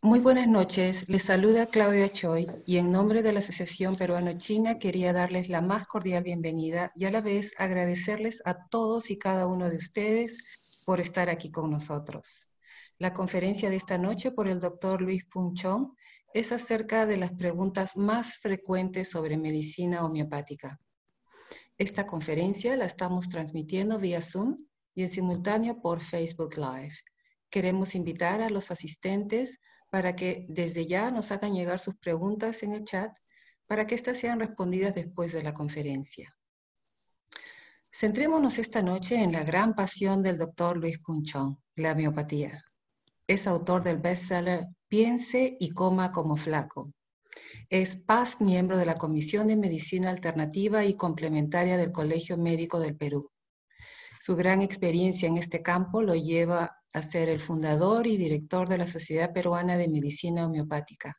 Muy buenas noches, les saluda Claudia Choi y en nombre de la Asociación Peruano-China quería darles la más cordial bienvenida y a la vez agradecerles a todos y cada uno de ustedes por estar aquí con nosotros. La conferencia de esta noche por el doctor Luis Punchón es acerca de las preguntas más frecuentes sobre medicina homeopática. Esta conferencia la estamos transmitiendo vía Zoom y en simultáneo por Facebook Live. Queremos invitar a los asistentes para que desde ya nos hagan llegar sus preguntas en el chat para que éstas sean respondidas después de la conferencia. Centrémonos esta noche en la gran pasión del doctor Luis Punchón, la homeopatía. Es autor del bestseller Piense y coma como flaco. Es past miembro de la Comisión de Medicina Alternativa y Complementaria del Colegio Médico del Perú. Su gran experiencia en este campo lo lleva a ser el fundador y director de la Sociedad Peruana de Medicina Homeopática.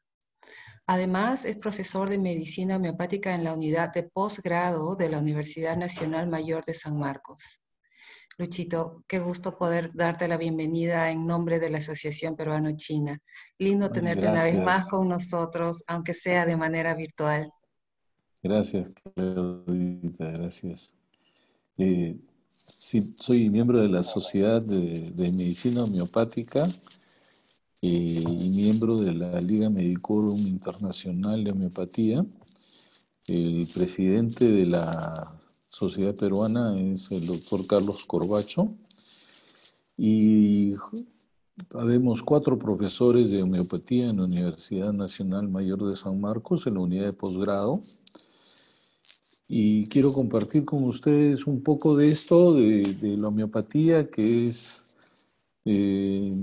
Además, es profesor de Medicina Homeopática en la unidad de posgrado de la Universidad Nacional Mayor de San Marcos. Luchito, qué gusto poder darte la bienvenida en nombre de la Asociación Peruano-China. Lindo tenerte una vez más Gracias, con nosotros, aunque sea de manera virtual. gracias, Claudita, gracias. Eh, sí, soy miembro de la Sociedad de Medicina Homeopática y miembro de la Liga Medicorum Internacional de Homeopatía. El presidente de la Sociedad Peruana es el doctor Carlos Corbacho y habemos 4 profesores de homeopatía en la Universidad Nacional Mayor de San Marcos en la unidad de posgrado. Y quiero compartir con ustedes un poco de esto, de la homeopatía, que es eh,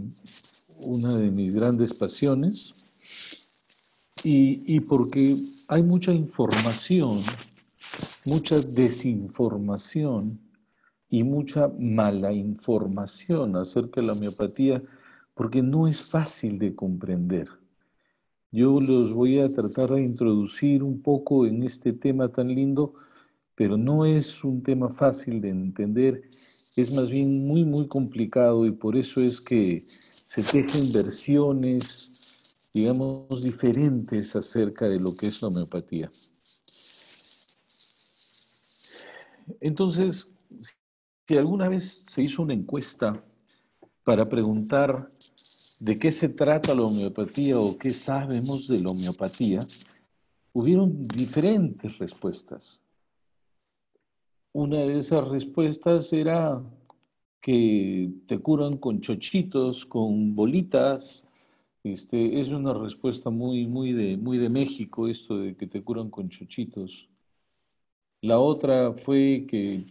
una de mis grandes pasiones, y porque hay mucha información, mucha desinformación y mucha mala información acerca de la homeopatía, porque no es fácil de comprender. Yo los voy a tratar de introducir un poco en este tema tan lindo, pero no es un tema fácil de entender, es más bien muy, muy complicado y por eso es que se tejen versiones, digamos, diferentes acerca de lo que es la homeopatía. Entonces, si alguna vez se hizo una encuesta para preguntar de qué se trata la homeopatía o qué sabemos de la homeopatía, hubieron diferentes respuestas. Una de esas respuestas era que te curan con chochitos, con bolitas. Es una respuesta muy de México, esto de que te curan con chochitos. La otra fue que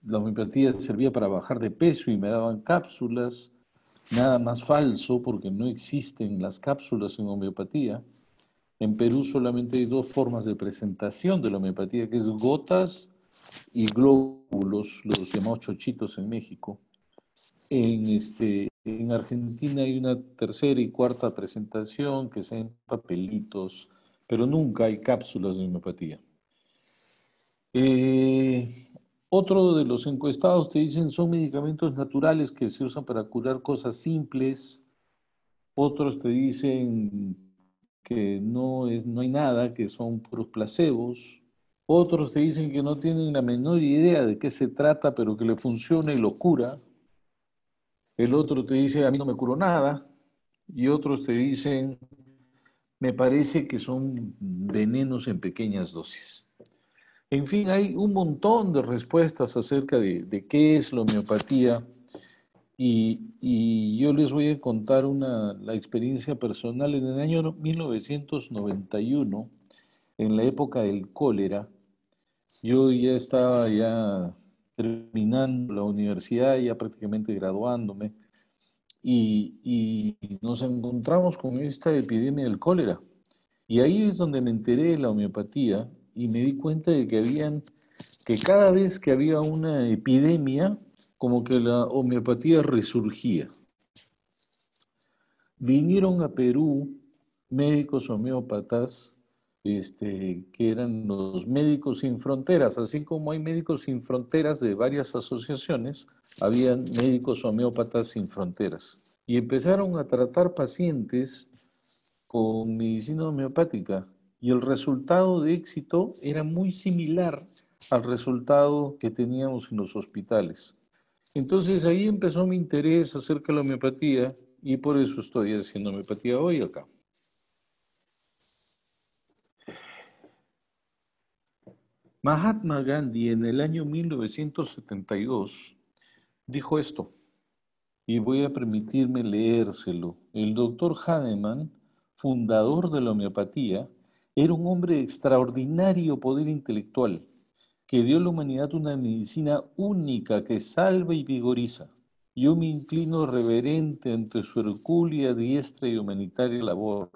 la homeopatía servía para bajar de peso y me daban cápsulas. Nada más falso porque no existen las cápsulas en homeopatía. En Perú solamente hay 2 formas de presentación de la homeopatía, que es gotas y glóbulos, los llamados chochitos en México. En Argentina hay una tercera y cuarta presentación que sean papelitos, pero nunca hay cápsulas de homeopatía. Eh, Otro de los encuestados te dicen son medicamentos naturales que se usan para curar cosas simples. Otros te dicen que no hay nada, que son puros placebos. Otros te dicen que no tienen la menor idea de qué se trata, pero que le funciona y lo cura. El otro te dice, a mí no me curó nada. Y otros te dicen, me parece que son venenos en pequeñas dosis. En fin, hay un montón de respuestas acerca de qué es la homeopatía y yo les voy a contar la experiencia personal. En el año 1991, en la época del cólera, yo ya estaba ya terminando la universidad, ya prácticamente graduándome, y nos encontramos con esta epidemia del cólera. Y ahí es donde me enteré de la homeopatía y me di cuenta de que cada vez que había una epidemia, como que la homeopatía resurgía. Vinieron a Perú médicos homeópatas, que eran los Médicos Sin Fronteras, así como hay Médicos Sin Fronteras de varias asociaciones, habían médicos homeópatas sin fronteras. Y empezaron a tratar pacientes con medicina homeopática y el resultado de éxito era muy similar al resultado que teníamos en los hospitales. Entonces ahí empezó mi interés acerca de la homeopatía y por eso estoy haciendo homeopatía hoy acá. Mahatma Gandhi en el año 1972 dijo esto, y voy a permitirme leérselo. El doctor Hahnemann, fundador de la homeopatía, era un hombre de extraordinario poder intelectual que dio a la humanidad una medicina única que salva y vigoriza. Yo me inclino reverente ante su hercúlea, diestra y humanitaria labor.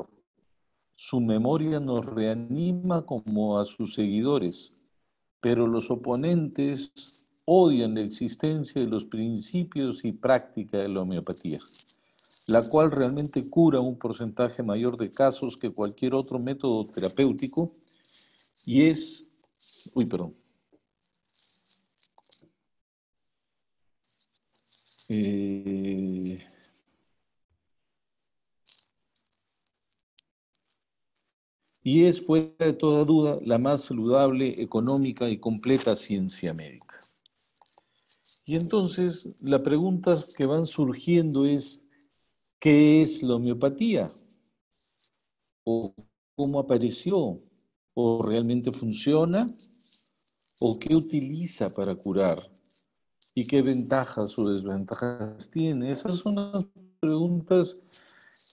Su memoria nos reanima como a sus seguidores, pero los oponentes odian la existencia de los principios y práctica de la homeopatía, la cual realmente cura un porcentaje mayor de casos que cualquier otro método terapéutico y es, uy, perdón, eh, y es fuera de toda duda la más saludable, económica y completa ciencia médica. Y entonces las preguntas que van surgiendo es, ¿qué es la homeopatía? ¿O cómo apareció? ¿O realmente funciona? ¿O qué utiliza para curar? ¿Y qué ventajas o desventajas tiene? Esas son las preguntas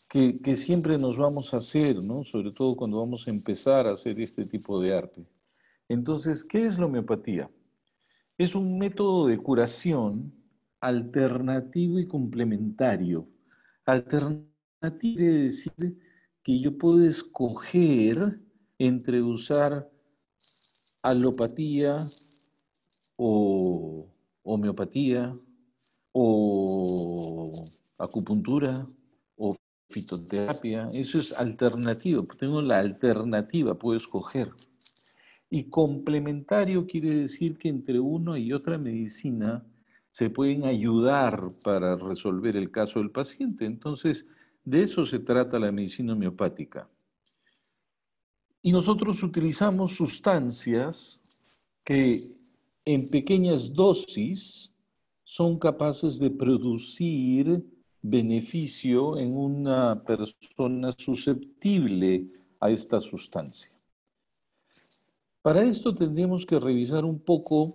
que siempre nos vamos a hacer, ¿no? Sobre todo cuando vamos a empezar a hacer este tipo de arte. Entonces, ¿qué es la homeopatía? Es un método de curación alternativo y complementario. Alternativo quiere decir que yo puedo escoger entre usar alopatía o homeopatía o acupuntura o fitoterapia. Eso es alternativo. Tengo la alternativa, puedo escoger. Y complementario quiere decir que entre una y otra medicina se pueden ayudar para resolver el caso del paciente. Entonces, de eso se trata la medicina homeopática. Y nosotros utilizamos sustancias que en pequeñas dosis son capaces de producir beneficio en una persona susceptible a esta sustancia. Para esto tendríamos que revisar un poco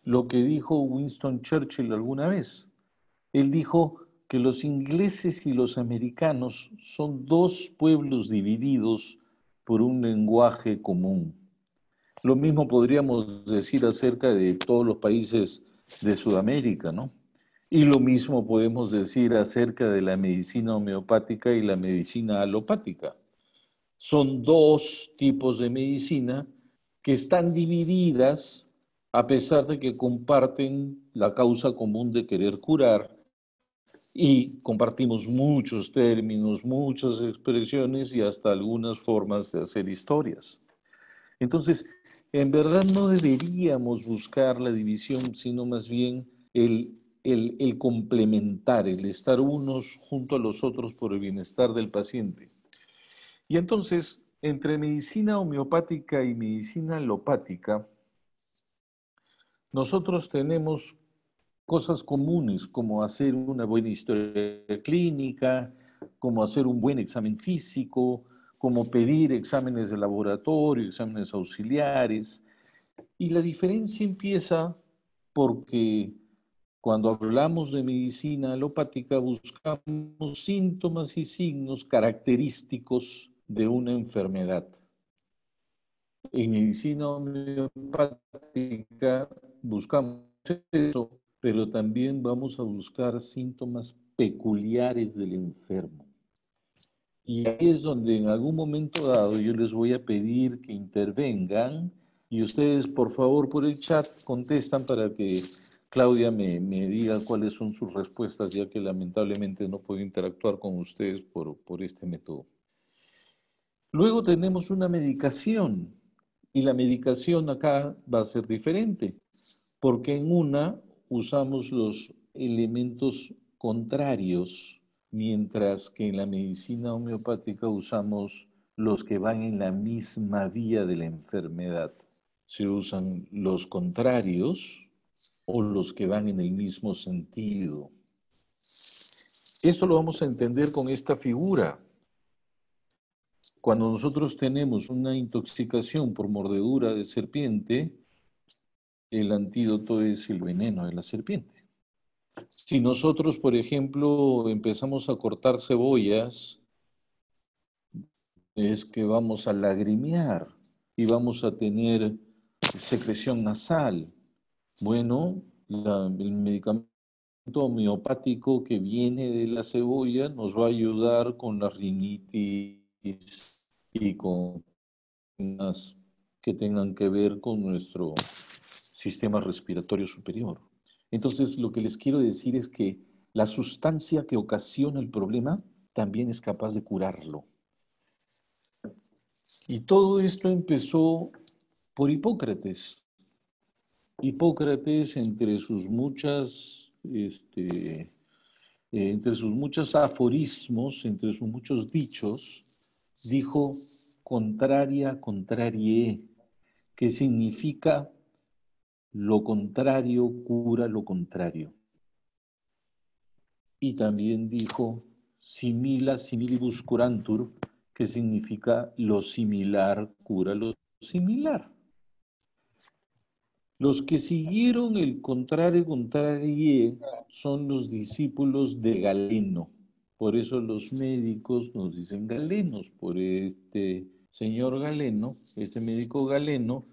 lo que dijo Winston Churchill alguna vez. Él dijo que los ingleses y los americanos son dos pueblos divididos por un lenguaje común. Lo mismo podríamos decir acerca de todos los países de Sudamérica, ¿no? Y lo mismo podemos decir acerca de la medicina homeopática y la medicina alopática. Son dos tipos de medicina que están divididas a pesar de que comparten la causa común de querer curar y compartimos muchos términos, muchas expresiones y hasta algunas formas de hacer historias. Entonces, en verdad no deberíamos buscar la división, sino más bien el complementar, el estar unos junto a los otros por el bienestar del paciente. Y entonces, entre medicina homeopática y medicina alopática, nosotros tenemos cosas comunes como hacer una buena historia clínica, como hacer un buen examen físico, como pedir exámenes de laboratorio, exámenes auxiliares. Y la diferencia empieza porque cuando hablamos de medicina alopática buscamos síntomas y signos característicos de una enfermedad. En medicina homeopática buscamos eso, pero también vamos a buscar síntomas peculiares del enfermo. Y ahí es donde en algún momento dado yo les voy a pedir que intervengan y ustedes por favor por el chat contestan para que Claudia me diga cuáles son sus respuestas, ya que lamentablemente no puedo interactuar con ustedes por este método. Luego tenemos una medicación y la medicación acá va a ser diferente, porque en una usamos los elementos contrarios mientras que en la medicina homeopática usamos los que van en la misma vía de la enfermedad. Se usan los contrarios o los que van en el mismo sentido. Esto lo vamos a entender con esta figura. Cuando nosotros tenemos una intoxicación por mordedura de serpiente, el antídoto es el veneno de la serpiente. Si nosotros, por ejemplo, empezamos a cortar cebollas, es que vamos a lagrimear y vamos a tener secreción nasal. Bueno, el medicamento homeopático que viene de la cebolla nos va a ayudar con la rinitis y con temas que tengan que ver con nuestro sistema respiratorio superior. Entonces, lo que les quiero decir es que la sustancia que ocasiona el problema también es capaz de curarlo. Y todo esto empezó por Hipócrates. Hipócrates, entre sus muchos aforismos, entre sus muchos dichos, dijo contraria contrarie, que significa lo contrario cura lo contrario. Y también dijo simila similibus curantur, que significa lo similar cura lo similar. Los que siguieron el contrario contrarie son los discípulos de Galeno. Por eso los médicos nos dicen galenos, por este señor Galeno, este médico Galeno,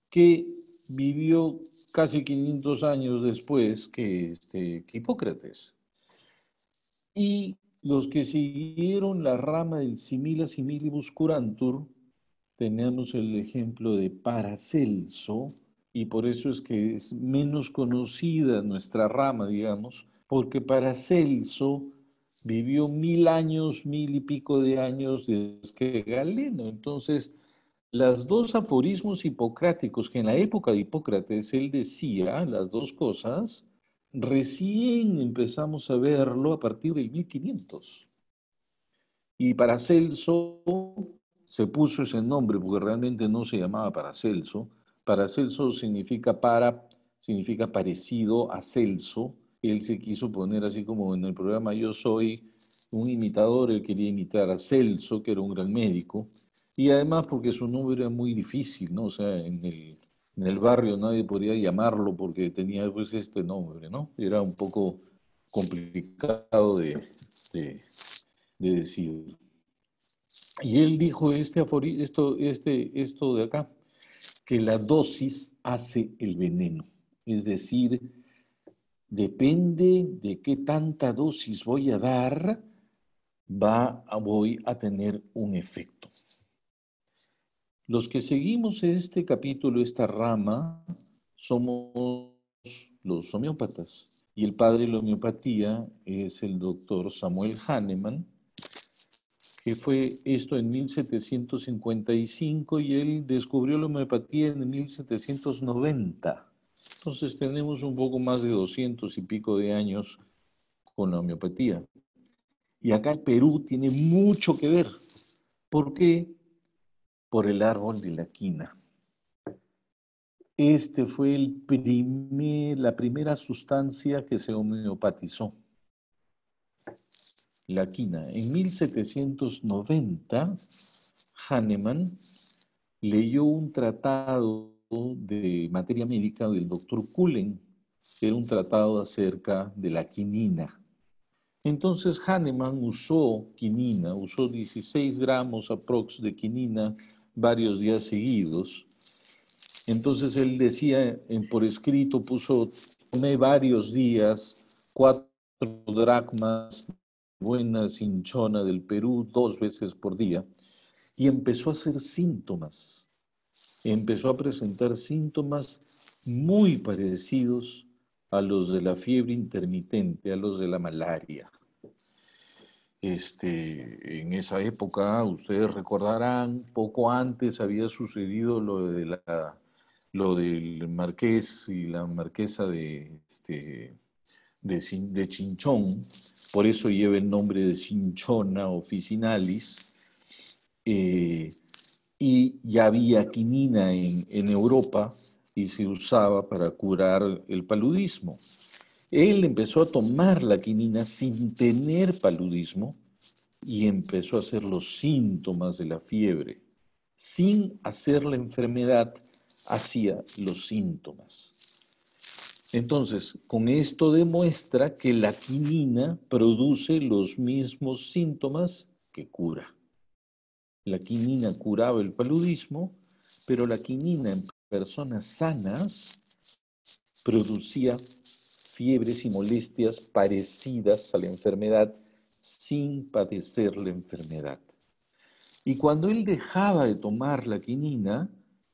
que vivió casi 500 años después que Hipócrates. Y los que siguieron la rama del simila similibus curantur, tenemos el ejemplo de Paracelso, y por eso es que es menos conocida nuestra rama, digamos, porque Paracelso vivió 1000 años, 1000 y pico de años desde que Galeno. Entonces, las dos aforismos hipocráticos que en la época de Hipócrates él decía, las dos cosas, recién empezamos a verlo a partir del 1500. Y Paracelso se puso ese nombre porque realmente no se llamaba Paracelso. Paracelso significa parecido a Celso. Él se quiso poner así como en el programa Yo soy un imitador, él quería imitar a Celso, que era un gran médico, y además porque su nombre era muy difícil, ¿no? O sea, en el barrio nadie podía llamarlo porque tenía pues este nombre, ¿no? Era un poco complicado de, de decir. Y él dijo esto de acá, que la dosis hace el veneno. Es decir, depende de qué tanta dosis voy a dar, voy a tener un efecto. Los que seguimos este capítulo, esta rama, somos los homeópatas. Y el padre de la homeopatía es el doctor Samuel Hahnemann, que fue esto en 1755 y él descubrió la homeopatía en 1790. Entonces tenemos un poco más de 200 y pico de años con la homeopatía. Y acá el Perú tiene mucho que ver. ¿Por qué? Por el árbol de la quina. Este fue la primera sustancia que se homeopatizó, la quina. En 1790, Hahnemann leyó un tratado de materia médica del doctor Cullen, que era un tratado acerca de la quinina. Entonces Hahnemann usó quinina, usó 16 gramos aprox de quinina varios días seguidos. Entonces él decía, por escrito, tomé varios días, 4 dracmas, buena cinchona del Perú, 2 veces por día, y empezó a hacer síntomas. Empezó a presentar síntomas muy parecidos a los de la fiebre intermitente, a los de la malaria. En esa época, ustedes recordarán, poco antes había sucedido lo del marqués y la marquesa de chinchón, por eso lleva el nombre de Cinchona officinalis, y ya había quinina en Europa y se usaba para curar el paludismo. Él empezó a tomar la quinina sin tener paludismo y empezó a hacer los síntomas de la fiebre. Sin hacer la enfermedad, hacía los síntomas. Entonces, con esto demuestra que la quinina produce los mismos síntomas que cura. La quinina curaba el paludismo, pero la quinina en personas sanas producía fiebres y molestias parecidas a la enfermedad sin padecer la enfermedad. Y cuando él dejaba de tomar la quinina,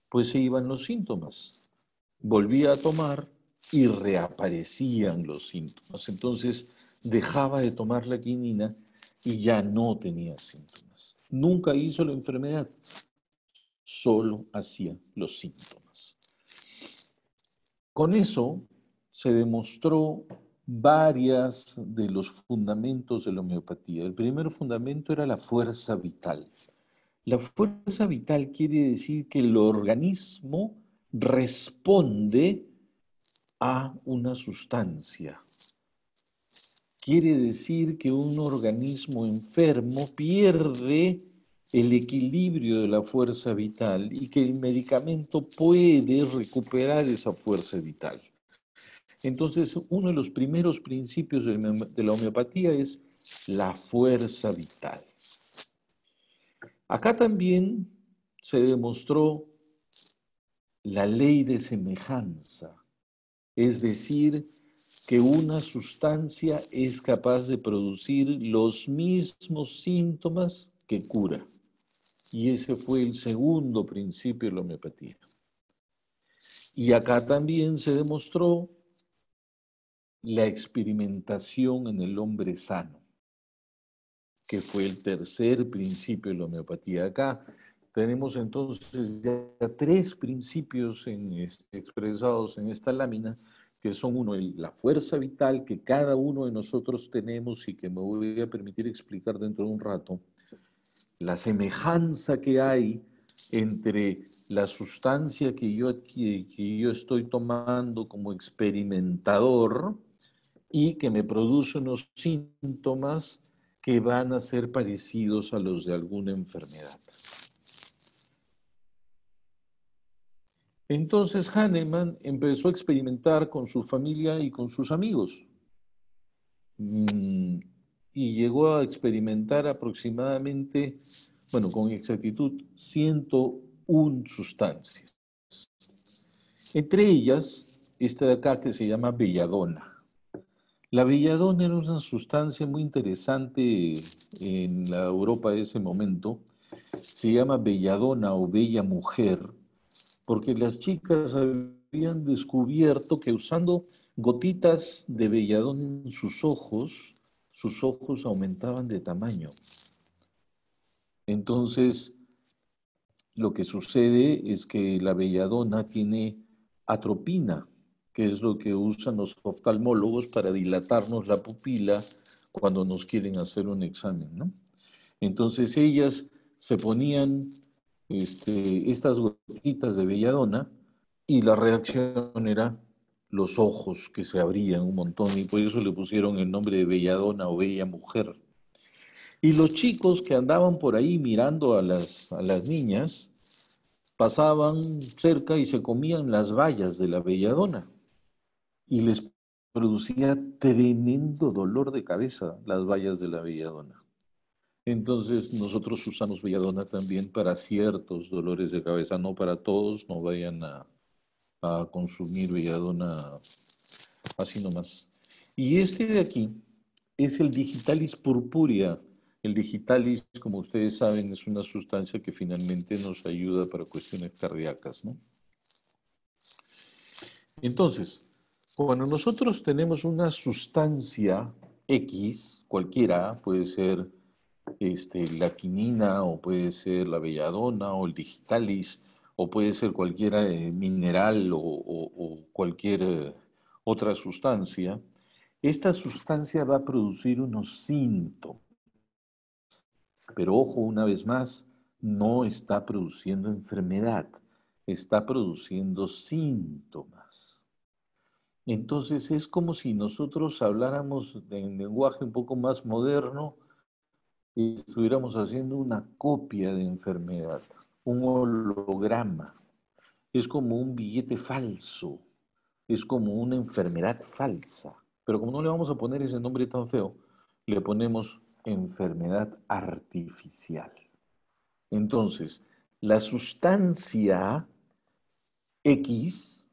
pues se iban los síntomas. Volvía a tomar y reaparecían los síntomas. Entonces dejaba de tomar la quinina y ya no tenía síntomas. Nunca hizo la enfermedad, solo hacía los síntomas. Con eso se demostró varias de los fundamentos de la homeopatía. El primer fundamento era la fuerza vital. La fuerza vital quiere decir que el organismo responde a una sustancia. Quiere decir que un organismo enfermo pierde el equilibrio de la fuerza vital y que el medicamento puede recuperar esa fuerza vital. Entonces, uno de los primeros principios de la homeopatía es la fuerza vital. Acá también se demostró la ley de semejanza, es decir, que una sustancia es capaz de producir los mismos síntomas que cura. Y ese fue el segundo principio de la homeopatía. Y acá también se demostró la experimentación en el hombre sano, que fue el tercer principio de la homeopatía. Acá tenemos entonces ya tres principios expresados en esta lámina, que son uno, la fuerza vital que cada uno de nosotros tenemos y que me voy a permitir explicar dentro de un rato, la semejanza que hay entre la sustancia que yo estoy tomando como experimentador y que me produce unos síntomas que van a ser parecidos a los de alguna enfermedad. Entonces Hahnemann empezó a experimentar con su familia y con sus amigos. Y llegó a experimentar aproximadamente, bueno, con exactitud, 101 sustancias. Entre ellas, esta de acá que se llama belladona. La belladona era una sustancia muy interesante en la Europa de ese momento. Se llama belladona o bella mujer, porque las chicas habían descubierto que usando gotitas de belladona en sus ojos aumentaban de tamaño. Entonces, lo que sucede es que la belladona tiene atropina, que es lo que usan los oftalmólogos para dilatarnos la pupila cuando nos quieren hacer un examen, ¿no? Entonces ellas se ponían estas gotitas de belladona y la reacción era los ojos que se abrían un montón y por eso le pusieron el nombre de belladona o bella mujer. Y los chicos que andaban por ahí mirando a las niñas pasaban cerca y se comían las bayas de la belladona y les producía tremendo dolor de cabeza las bayas de la belladona. Entonces nosotros usamos belladona también para ciertos dolores de cabeza, no para todos, no vayan a consumir belladona así nomás. Y este de aquí es el digitalis purpurea. El digitalis, como ustedes saben, es una sustancia que finalmente nos ayuda para cuestiones cardíacas, ¿no? Entonces, cuando nosotros tenemos una sustancia X, cualquiera, puede ser la quinina, o puede ser la belladona, o el digitalis, o puede ser cualquier mineral o cualquier otra sustancia, esta sustancia va a producir unos síntomas, pero ojo, una vez más, no está produciendo enfermedad, está produciendo síntomas. Entonces es como si nosotros habláramos en lenguaje un poco más moderno y estuviéramos haciendo una copia de enfermedad, un holograma. Es como un billete falso, es como una enfermedad falsa. Pero como no le vamos a poner ese nombre tan feo, le ponemos enfermedad artificial. Entonces, la sustancia X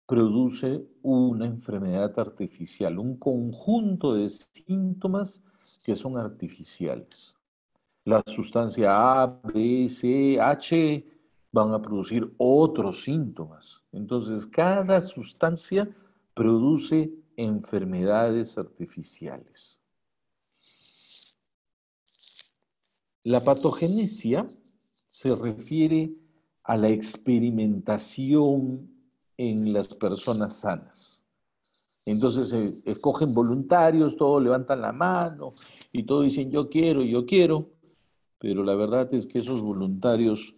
produce una enfermedad artificial, un conjunto de síntomas que son artificiales. La sustancia A, B, C, H van a producir otros síntomas. Entonces, cada sustancia produce enfermedades artificiales. La patogenesia se refiere a la experimentación en las personas sanas. Entonces escogen voluntarios, todos levantan la mano y todos dicen yo quiero, pero la verdad es que esos voluntarios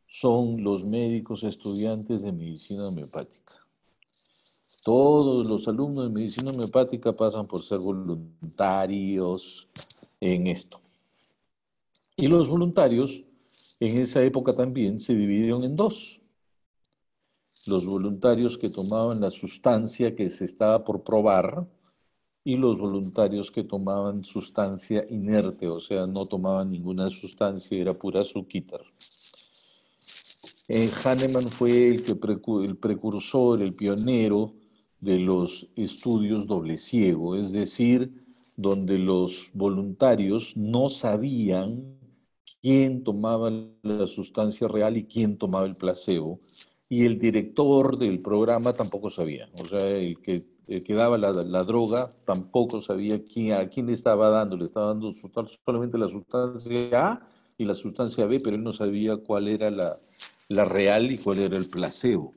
son los médicos estudiantes de medicina homeopática. Todos los alumnos de medicina homeopática pasan por ser voluntarios en esto. Y los voluntarios en esa época también se dividieron en dos. Los voluntarios que tomaban la sustancia que se estaba por probar y los voluntarios que tomaban sustancia inerte, o sea, no tomaban ninguna sustancia, era pura azúcar. Hahnemann fue el precursor, el pionero de los estudios doble ciego, es decir, donde los voluntarios no sabían quién tomaba la sustancia real y quién tomaba el placebo, y el director del programa tampoco sabía, o sea, el que daba la droga tampoco sabía a quién le estaba dando solamente la sustancia A y la sustancia B, pero él no sabía cuál era la real y cuál era el placebo,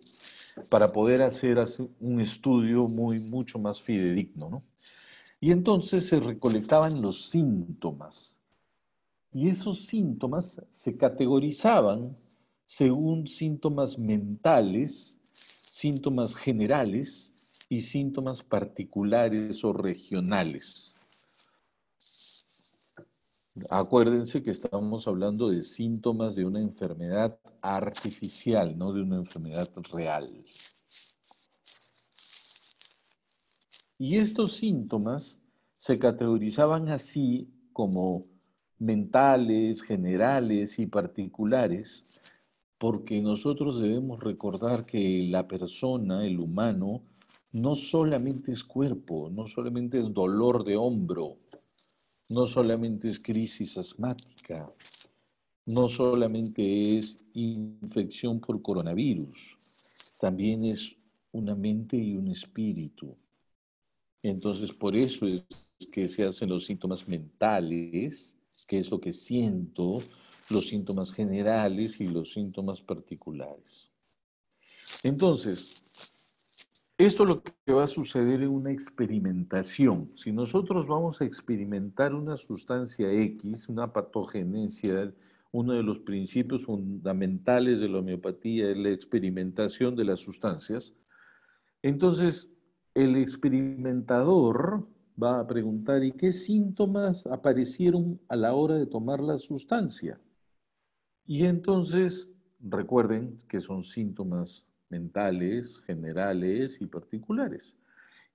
para poder hacer un estudio mucho más fidedigno, ¿no? Y entonces se recolectaban los síntomas, y esos síntomas se categorizaban según síntomas mentales, síntomas generales y síntomas particulares o regionales. Acuérdense que estamos hablando de síntomas de una enfermedad artificial, no de una enfermedad real. Y estos síntomas se categorizaban así como mentales, generales y particulares, porque nosotros debemos recordar que la persona, el humano, no solamente es cuerpo, no solamente es dolor de hombro, no solamente es crisis asmática, no solamente es infección por coronavirus, también es una mente y un espíritu. Entonces, por eso es que se hacen los síntomas mentales, que es lo que siento, los síntomas generales y los síntomas particulares. Entonces, esto es lo que va a suceder en una experimentación. Si nosotros vamos a experimentar una sustancia X, una patogenesia, uno de los principios fundamentales de la homeopatía es la experimentación de las sustancias, entonces el experimentador va a preguntar, ¿y qué síntomas aparecieron a la hora de tomar la sustancia? Y entonces, recuerden que son síntomas mentales, generales y particulares.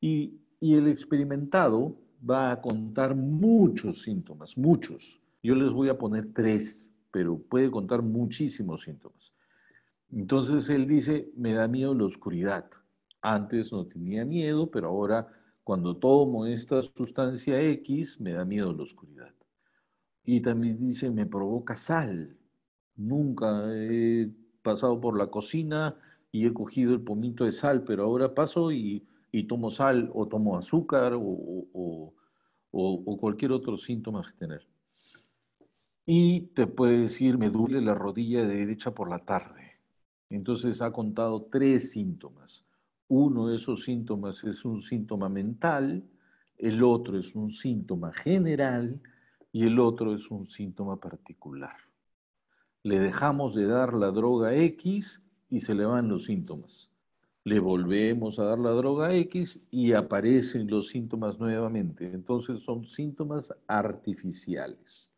Y el experimentado va a contar muchos síntomas, muchos. Yo les voy a poner 3, pero puede contar muchísimos síntomas. Entonces él dice, me da miedo la oscuridad. Antes no tenía miedo, pero ahora cuando tomo esta sustancia X, me da miedo la oscuridad. Y también dice, me provoca sal. Nunca he pasado por la cocina y he cogido el pomito de sal, pero ahora paso y tomo sal o tomo azúcar o cualquier otro síntoma que tener. Y te puede decir, me duele la rodilla derecha por la tarde. Entonces ha contado 3 síntomas. Uno de esos síntomas es un síntoma mental el otro es un síntoma general y el otro es un síntoma particular. Le dejamos de dar la droga X y se le van los síntomas. Le volvemos a dar la droga X y aparecen los síntomas nuevamente. Entonces son síntomas artificiales.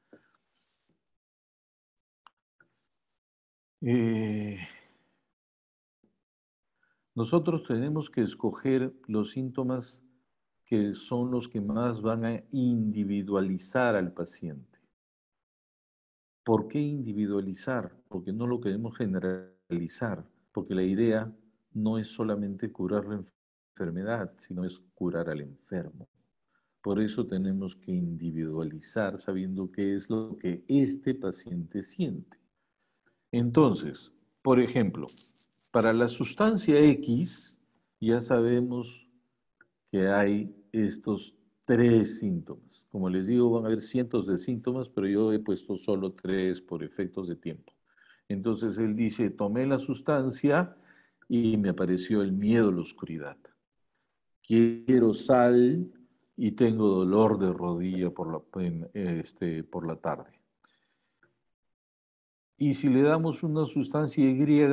Nosotros tenemos que escoger los síntomas que son los que más van a individualizar al paciente. ¿Por qué individualizar? Porque no lo queremos generalizar, porque la idea no es solamente curar la enfermedad, sino es curar al enfermo. Por eso tenemos que individualizar sabiendo qué es lo que este paciente siente. Entonces, por ejemplo, para la sustancia X ya sabemos que hay estos 3 síntomas. Como les digo, van a haber cientos de síntomas, pero yo he puesto solo 3 por efectos de tiempo. Entonces él dice, tomé la sustancia y me apareció el miedo a la oscuridad. Quiero sal y tengo dolor de rodilla por la tarde. Y si le damos una sustancia Y,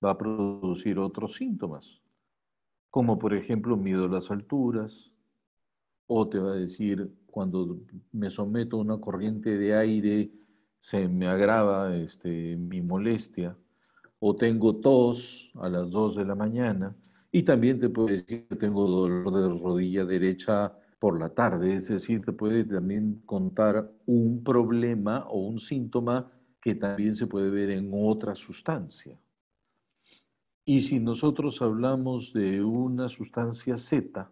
va a producir otros síntomas, como por ejemplo miedo a las alturas, o te va a decir, cuando me someto a una corriente de aire, se me agrava mi molestia, o tengo tos a las 2 de la mañana, y también te puede decir que tengo dolor de rodilla derecha por la tarde, es decir, te puede también contar un problema o un síntoma que también se puede ver en otra sustancia. Y si nosotros hablamos de una sustancia Z,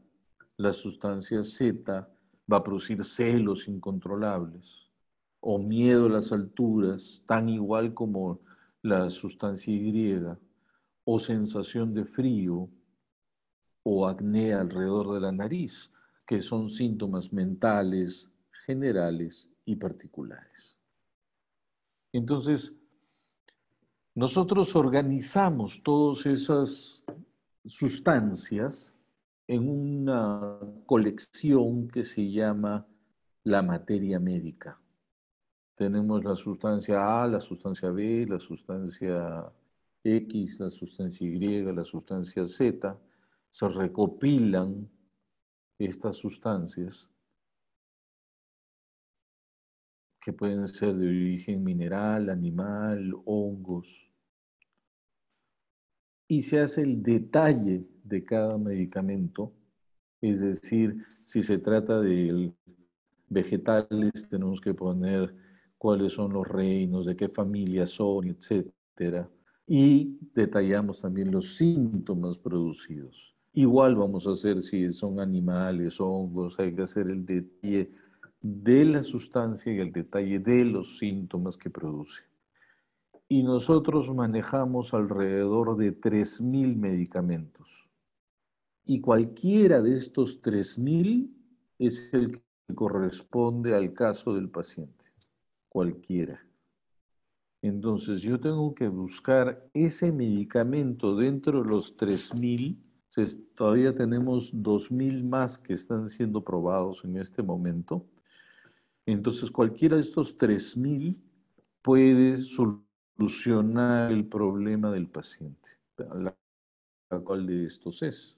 la sustancia Z va a producir celos incontrolables o miedo a las alturas, tan igual como la sustancia Y, o sensación de frío o acné alrededor de la nariz, que son síntomas mentales, generales y particulares. Entonces, nosotros organizamos todas esas sustancias en una colección que se llama la materia médica. Tenemos la sustancia A, la sustancia B, la sustancia X, la sustancia Y, la sustancia Z. Se recopilan estas sustancias que pueden ser de origen mineral, animal, hongos, y se hace el detalle de cada medicamento, es decir, si se trata de vegetales, tenemos que poner cuáles son los reinos, de qué familia son, etcétera, y detallamos también los síntomas producidos. Igual vamos a hacer si son animales, hongos, hay que hacer el detalle de la sustancia y el detalle de los síntomas que produce. Y nosotros manejamos alrededor de 3.000 medicamentos. Y cualquiera de estos 3.000 es el que corresponde al caso del paciente. Cualquiera. Entonces yo tengo que buscar ese medicamento dentro de los 3.000. Todavía tenemos 2.000 más que están siendo probados en este momento. Entonces cualquiera de estos 3.000 puede solucionar el problema del paciente. ¿Cuál de estos es?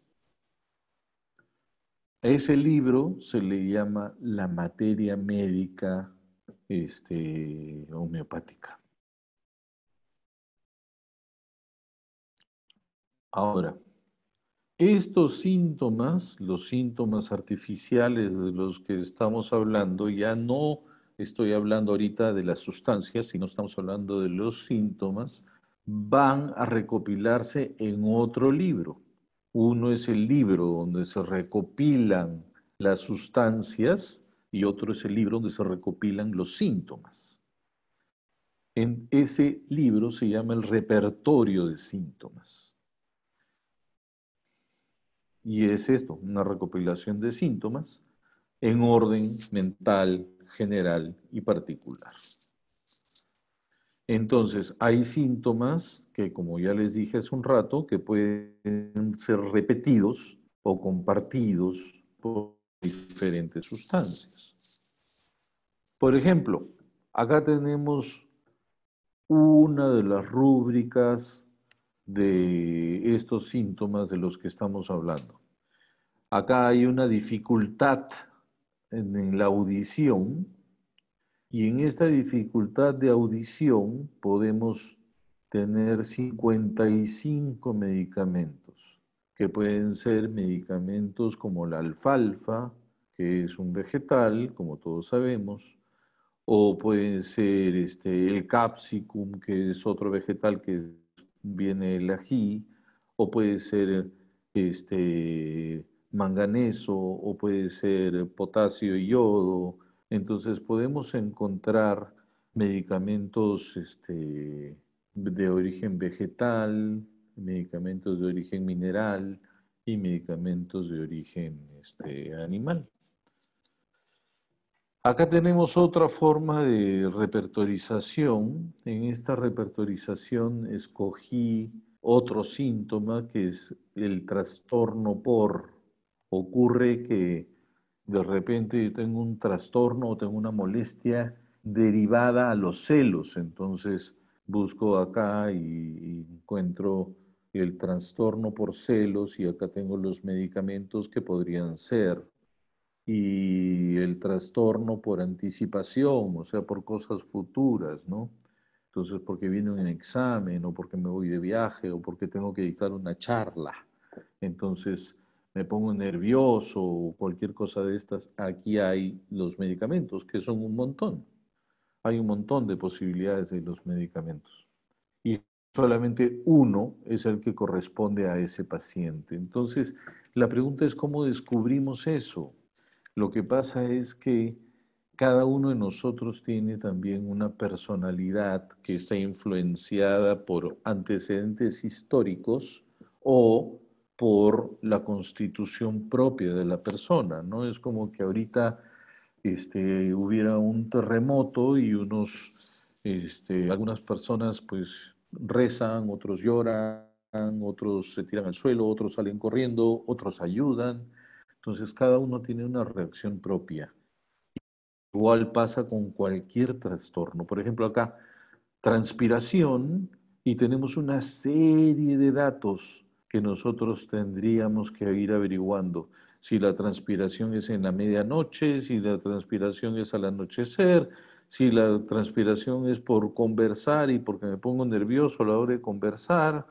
A ese libro se le llama la materia médica homeopática. Ahora, estos síntomas, los síntomas artificiales de los que estamos hablando, ya no estoy hablando ahorita de las sustancias, sino estamos hablando de los síntomas, van a recopilarse en otro libro. Uno es el libro donde se recopilan las sustancias y otro es el libro donde se recopilan los síntomas. En ese libro se llama el repertorio de síntomas. Y es esto, una recopilación de síntomas en orden mental, general y particular. Entonces, hay síntomas que, como ya les dije hace un rato, que pueden ser repetidos o compartidos por diferentes sustancias. Por ejemplo, acá tenemos una de las rúbricas de estos síntomas de los que estamos hablando. Acá hay una dificultad en la audición y en esta dificultad de audición podemos tener 55 medicamentos, que pueden ser medicamentos como la alfalfa, que es un vegetal, como todos sabemos, o puede ser el capsicum, que es otro vegetal que viene el ají, o puede ser manganeso, o puede ser potasio y yodo. Entonces podemos encontrar medicamentos de origen vegetal, medicamentos de origen mineral y medicamentos de origen animal. Acá tenemos otra forma de repertorización. En esta repertorización escogí otro síntoma que es el trastorno por. Ocurre que de repente yo tengo un trastorno o tengo una molestia derivada a los celos. Entonces busco acá y encuentro el trastorno por celos y acá tengo los medicamentos que podrían ser y el trastorno por anticipación, o sea, por cosas futuras, ¿no? Entonces, porque viene un examen, o porque me voy de viaje, o porque tengo que dictar una charla. Entonces, me pongo nervioso o cualquier cosa de estas. Aquí hay los medicamentos, que son un montón. Hay un montón de posibilidades de los medicamentos. Y solamente uno es el que corresponde a ese paciente. Entonces, la pregunta es cómo descubrimos eso. Lo que pasa es que cada uno de nosotros tiene también una personalidad que está influenciada por antecedentes históricos o por la constitución propia de la persona, ¿no? Es como que ahorita hubiera un terremoto y algunas personas pues rezan, otros lloran, otros se tiran al suelo, otros salen corriendo, otros ayudan. Entonces cada uno tiene una reacción propia. Igual pasa con cualquier trastorno. Por ejemplo, acá, transpiración, y tenemos una serie de datos que nosotros tendríamos que ir averiguando. Si la transpiración es en la medianoche, si la transpiración es al anochecer, si la transpiración es por conversar y porque me pongo nervioso a la hora de conversar,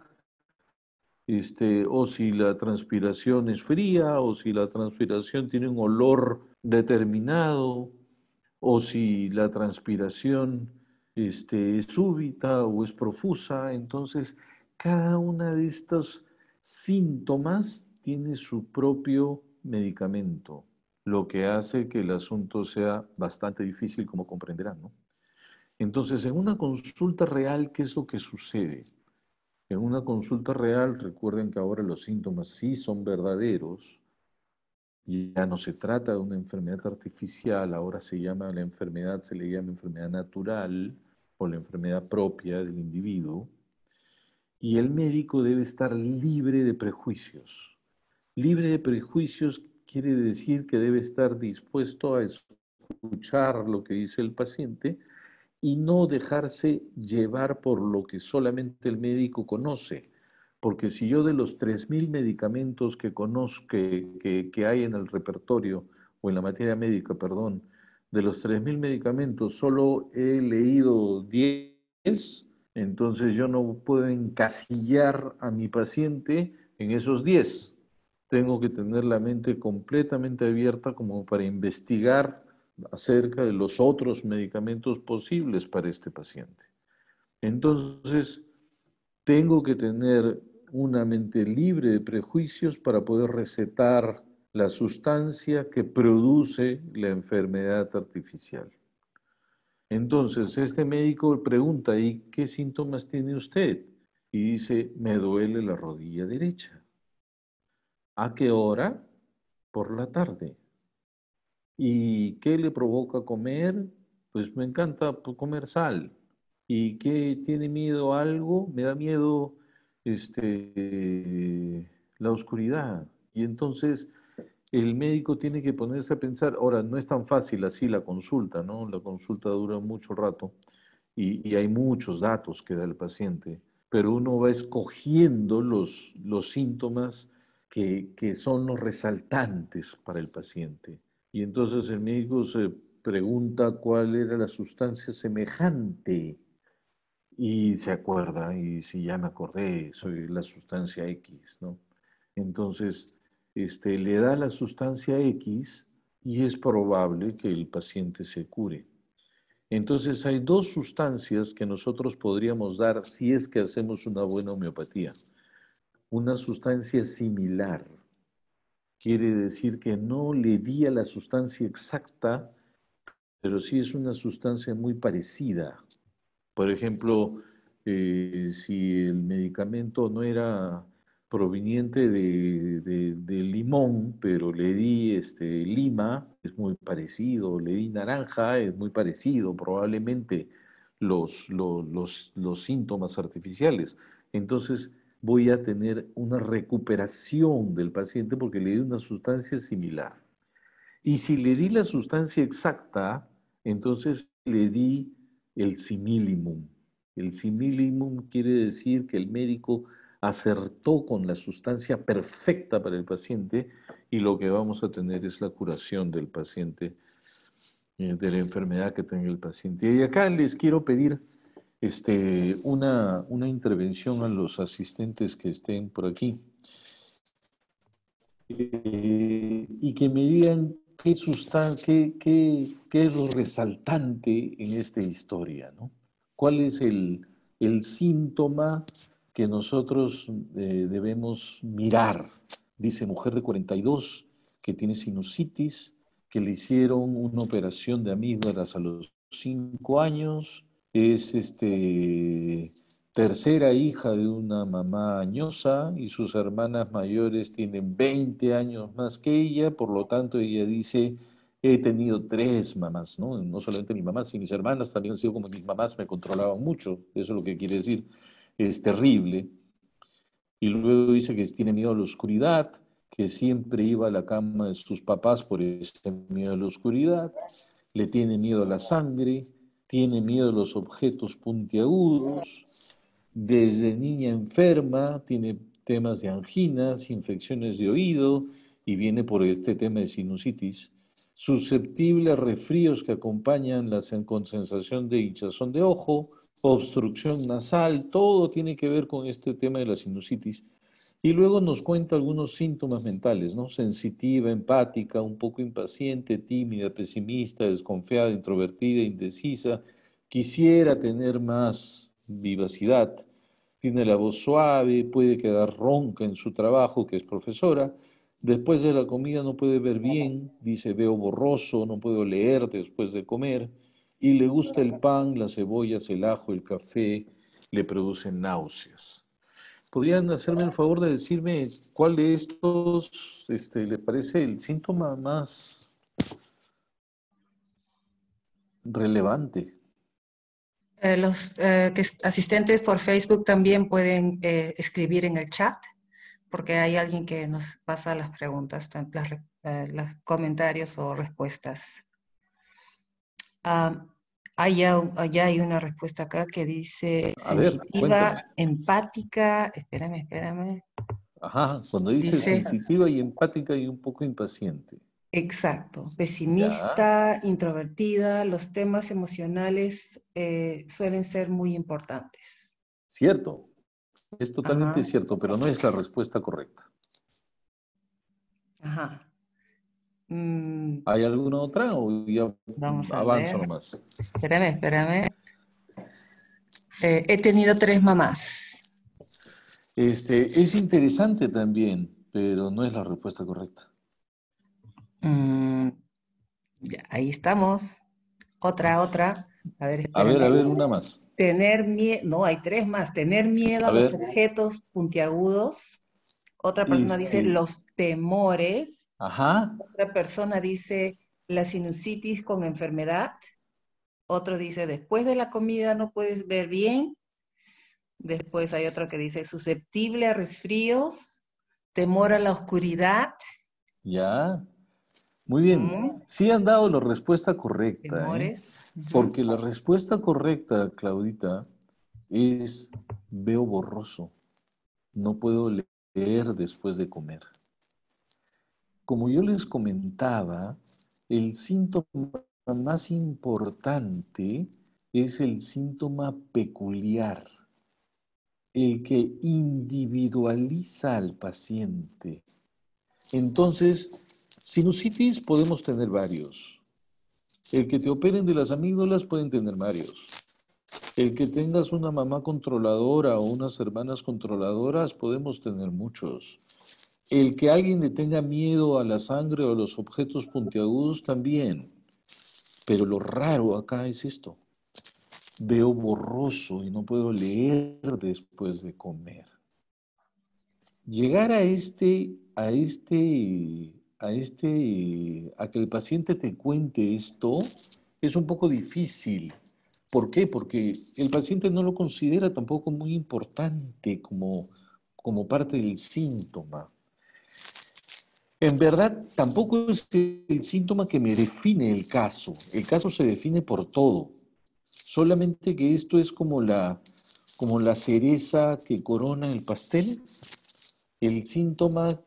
o si la transpiración es fría, o si la transpiración tiene un olor determinado, o si la transpiración es súbita o es profusa. Entonces, cada una de estos síntomas tiene su propio medicamento, lo que hace que el asunto sea bastante difícil, como comprenderán, ¿no? Entonces, en una consulta real, ¿qué es lo que sucede? En una consulta real, recuerden que ahora los síntomas sí son verdaderos, y ya no se trata de una enfermedad artificial, ahora se llama la enfermedad, se le llama enfermedad natural o la enfermedad propia del individuo, y el médico debe estar libre de prejuicios. Libre de prejuicios quiere decir que debe estar dispuesto a escuchar lo que dice el paciente y no dejarse llevar por lo que solamente el médico conoce. Porque si yo de los 3.000 medicamentos que conozco, que hay en el repertorio, o en la materia médica, perdón, de los 3.000 medicamentos solo he leído 10, entonces yo no puedo encasillar a mi paciente en esos 10. Tengo que tener la mente completamente abierta como para investigar acerca de los otros medicamentos posibles para este paciente. Entonces, tengo que tener una mente libre de prejuicios para poder recetar la sustancia que produce la enfermedad artificial. Entonces, este médico pregunta, ¿y qué síntomas tiene usted? Y dice, me duele la rodilla derecha. ¿A qué hora? Por la tarde. ¿Y qué le provoca comer? Pues me encanta comer sal. ¿Y qué tiene miedo a algo? Me da miedo la oscuridad. Y entonces el médico tiene que ponerse a pensar, ahora no es tan fácil así la consulta, ¿no? La consulta dura mucho rato y hay muchos datos que da el paciente, pero uno va escogiendo los síntomas que son los resaltantes para el paciente. Y entonces el médico se pregunta cuál era la sustancia semejante y se acuerda, y si ya me acordé, soy la sustancia X, ¿no? Entonces, le da la sustancia X y es probable que el paciente se cure. Entonces, hay dos sustancias que nosotros podríamos dar si es que hacemos una buena homeopatía. Una sustancia similar quiere decir que no le di a la sustancia exacta, pero sí es una sustancia muy parecida. Por ejemplo, si el medicamento no era proveniente de limón, pero le di lima, es muy parecido, le di naranja, es muy parecido, probablemente los síntomas artificiales. Entonces voy a tener una recuperación del paciente porque le di una sustancia similar. Y si le di la sustancia exacta, entonces le di el simillimum. El simillimum quiere decir que el médico acertó con la sustancia perfecta para el paciente y lo que vamos a tener es la curación del paciente, de la enfermedad que tenga el paciente. Y acá les quiero pedir una intervención a los asistentes que estén por aquí. Y que me digan qué es lo resaltante en esta historia, ¿no? ¿Cuál es el síntoma que nosotros debemos mirar? Dice mujer de 42 que tiene sinusitis, que le hicieron una operación de amígdalas a los 5 años, es tercera hija de una mamá añosa y sus hermanas mayores tienen 20 años más que ella, por lo tanto ella dice, he tenido 3 mamás, ¿no? No solamente mi mamá, sino mis hermanas también han sido como mis mamás, me controlaban mucho, eso es lo que quiere decir, es terrible. Y luego dice que tiene miedo a la oscuridad, que siempre iba a la cama de sus papás por ese miedo a la oscuridad, le tiene miedo a la sangre, tiene miedo a los objetos puntiagudos, desde niña enferma, tiene temas de anginas, infecciones de oído y viene por este tema de sinusitis. Susceptible a resfríos que acompañan con sensación de hinchazón de ojo, obstrucción nasal, todo tiene que ver con este tema de la sinusitis. Y luego nos cuenta algunos síntomas mentales, ¿no? Sensitiva, empática, un poco impaciente, tímida, pesimista, desconfiada, introvertida, indecisa. Quisiera tener más vivacidad. Tiene la voz suave, puede quedar ronca en su trabajo, que es profesora. Después de la comida no puede ver bien, dice veo borroso, no puedo leer después de comer. Y le gusta el pan, las cebollas, el ajo, el café, le producen náuseas. ¿Podrían hacerme el favor de decirme cuál de estos le parece el síntoma más relevante? Los asistentes por Facebook también pueden escribir en el chat, porque hay alguien que nos pasa las preguntas, los comentarios o respuestas. Ya hay una respuesta acá que dice A ver, cuéntame. sensitiva, empática, espérame. Ajá, cuando dice Dice, sensitiva y empática y un poco impaciente. exacto, Ya, pesimista, introvertida, los temas emocionales suelen ser muy importantes. cierto, es totalmente Ajá, cierto, pero no es la respuesta correcta. ajá. Mm, ¿Hay alguna otra o ya vamos a avanzo ver. nomás? Espérame. He tenido 3 mamás. Es interesante también, pero no es la respuesta correcta. Mm, ya, ahí estamos. Otra. A ver, A espérame. ver, una más. Tener miedo, no, hay 3 más. Tener miedo A a los ver, objetos puntiagudos. Otra persona dice este, los temores. ajá, Otra persona dice la sinusitis con enfermedad. Otro dice después de la comida no puedes ver bien. Después hay otro que dice susceptible a resfríos, temor a la oscuridad Ya, muy bien. Mm, Sí han dado la respuesta correcta, ¿eh? temores. Ujú. Porque la respuesta correcta, Claudita, es veo borroso. No puedo leer después de comer. Como yo les comentaba, el síntoma más importante es el síntoma peculiar, el que individualiza al paciente. Entonces, sinusitis podemos tener varios. El que te operen de las amígdalas pueden tener varios. El que tengas una mamá controladora o unas hermanas controladoras podemos tener muchos. El que alguien le tenga miedo a la sangre o a los objetos puntiagudos también. Pero lo raro acá es esto. Veo borroso y no puedo leer después de comer. Llegar a que el paciente te cuente esto es un poco difícil. ¿Por qué? Porque el paciente no lo considera tampoco muy importante como parte del síntoma. En verdad, tampoco es el síntoma que me define el caso. El caso se define por todo. Solamente que esto es como la cereza que corona el pastel, el síntoma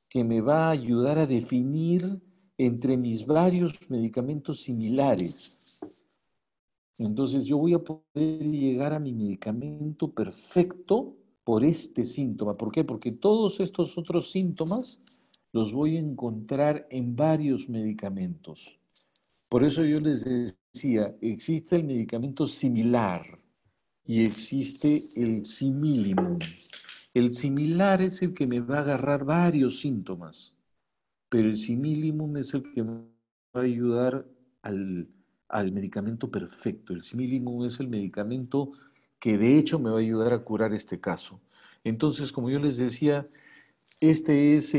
que me va a ayudar a definir entre mis varios medicamentos similares. Entonces yo voy a poder llegar a mi medicamento perfecto por este síntoma. ¿Por qué? Porque todos estos otros síntomas los voy a encontrar en varios medicamentos. Por eso yo les decía, existe el medicamento similar y existe el simílimum. El similar es el que me va a agarrar varios síntomas, pero el simílimum es el que me va a ayudar al, al medicamento perfecto. El simílimum es el medicamento que de hecho me va a ayudar a curar este caso. Entonces, como yo les decía, este es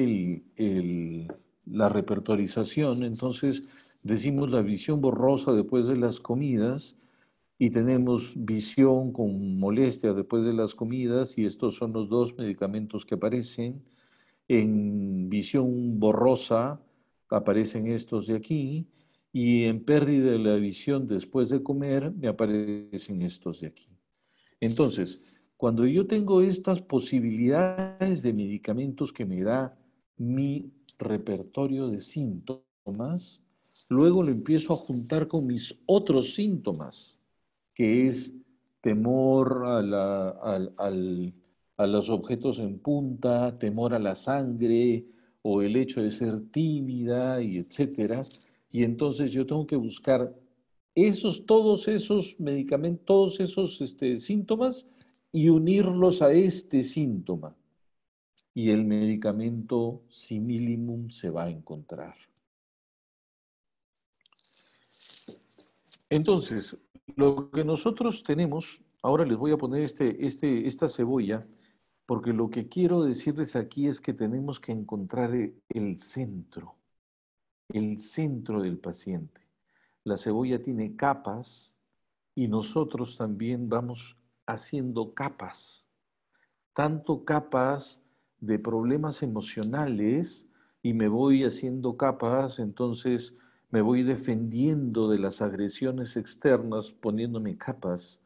la repertorización. Entonces, decimos la visión borrosa después de las comidas y tenemos visión con molestia después de las comidas y estos son los dos medicamentos que aparecen. En visión borrosa aparecen estos de aquí y en pérdida de la visión después de comer me aparecen estos de aquí. Entonces, cuando yo tengo estas posibilidades de medicamentos que me da mi repertorio de síntomas, luego lo empiezo a juntar con mis otros síntomas, que es temor a los objetos en punta, temor a la sangre o el hecho de ser tímida y etcétera. Y entonces yo tengo que buscar todos esos medicamentos, todos esos síntomas y unirlos a este síntoma. Y el medicamento similimum se va a encontrar. Entonces, lo que nosotros tenemos, ahora les voy a poner esta cebolla, porque lo que quiero decirles aquí es que tenemos que encontrar el centro del paciente. La cebolla tiene capas y nosotros también vamos haciendo capas, tanto capas de problemas emocionales y me voy haciendo capas, entonces me voy defendiendo de las agresiones externas poniéndome capas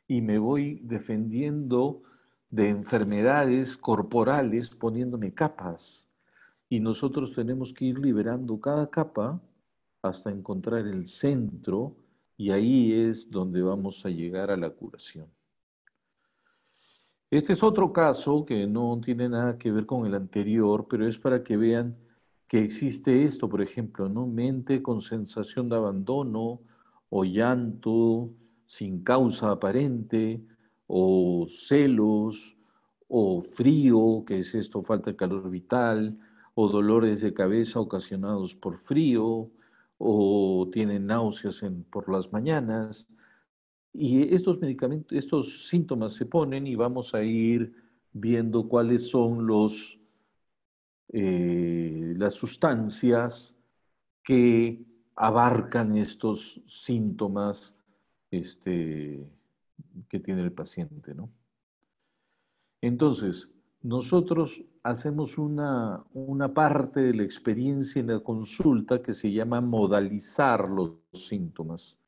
y me voy defendiendo de enfermedades corporales poniéndome capas. Y nosotros tenemos que ir liberando cada capa hasta encontrar el centro y ahí es donde vamos a llegar a la curación. Este es otro caso que no tiene nada que ver con el anterior, pero es para que vean que existe esto, por ejemplo, ¿no? Mente con sensación de abandono o llanto sin causa aparente, o celos, o frío, que es esto, falta de calor vital, o dolores de cabeza ocasionados por frío, o tienen náuseas por las mañanas. Y estos medicamentos, estos síntomas se ponen y vamos a ir viendo cuáles son las sustancias que abarcan estos síntomas este, que tiene el paciente, ¿no? Entonces, nosotros hacemos una parte de la experiencia en la consulta que se llama modalizar los síntomas.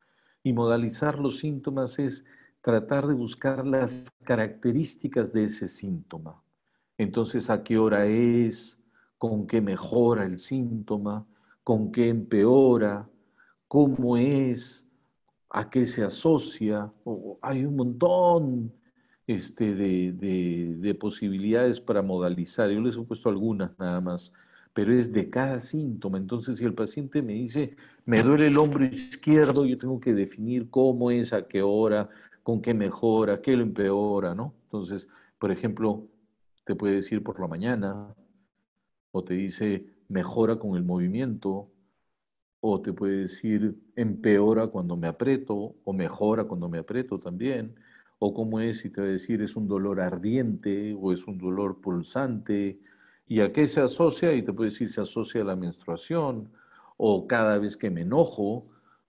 Y modalizar los síntomas es tratar de buscar las características de ese síntoma. Entonces, ¿a qué hora es? ¿Con qué mejora el síntoma? ¿Con qué empeora? ¿Cómo es? ¿A qué se asocia? Hay un montón de posibilidades para modalizar. Yo les he puesto algunas nada más, pero es de cada síntoma. Entonces, si el paciente me dice, me duele el hombro izquierdo, yo tengo que definir cómo es, a qué hora, con qué mejora, qué lo empeora, ¿no? Entonces, por ejemplo, te puede decir por la mañana, o te dice mejora con el movimiento, o te puede decir empeora cuando me aprieto, o mejora cuando me aprieto también, o cómo es, y te va a decir es un dolor ardiente, o es un dolor pulsante, y a qué se asocia, y te puede decir se asocia a la menstruación, o cada vez que me enojo,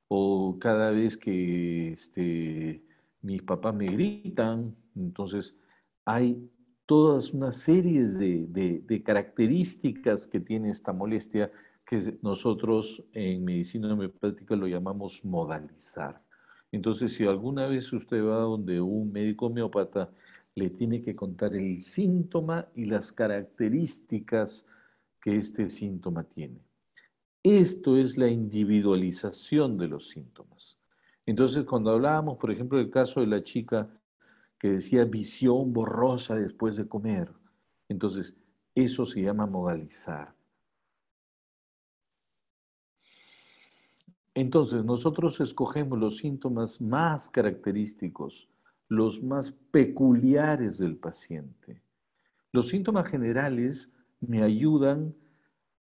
o cada vez que mis papás me gritan. Entonces, hay todas una serie de características que tiene esta molestia que nosotros en medicina homeopática lo llamamos modalizar. Entonces, si alguna vez usted va donde un médico homeópata, le tiene que contar el síntoma y las características que este síntoma tiene. Esto es la individualización de los síntomas. Entonces, cuando hablábamos, por ejemplo, del caso de la chica que decía visión borrosa después de comer, entonces, eso se llama modalizar. Entonces, nosotros escogemos los síntomas más característicos, los más peculiares del paciente. Los síntomas generales me ayudan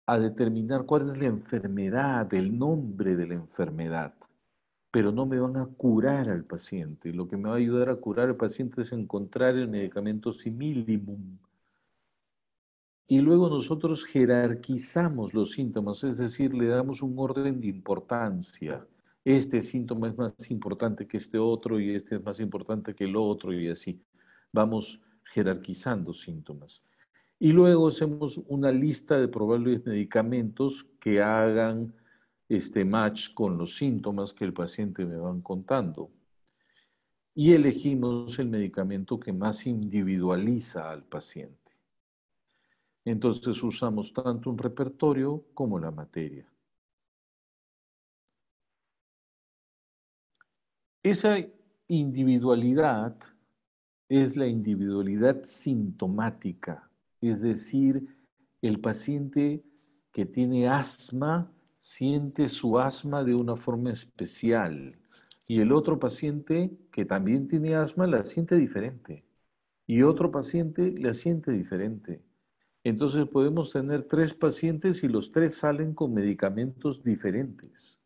a determinar cuál es la enfermedad, el nombre de la enfermedad, pero no me van a curar al paciente. Lo que me va a ayudar a curar al paciente es encontrar el medicamento simillimum. Y luego nosotros jerarquizamos los síntomas, es decir, le damos un orden de importancia. Este síntoma es más importante que este otro y este es más importante que el otro y así. Vamos jerarquizando síntomas. Y luego hacemos una lista de probables medicamentos que hagan este match con los síntomas que el paciente me van contando. Y elegimos el medicamento que más individualiza al paciente. Entonces usamos tanto un repertorio como la materia. Esa individualidad es la individualidad sintomática, es decir, el paciente que tiene asma siente su asma de una forma especial y el otro paciente que también tiene asma la siente diferente y otro paciente la siente diferente. Entonces podemos tener 3 pacientes y los 3 salen con medicamentos diferentes,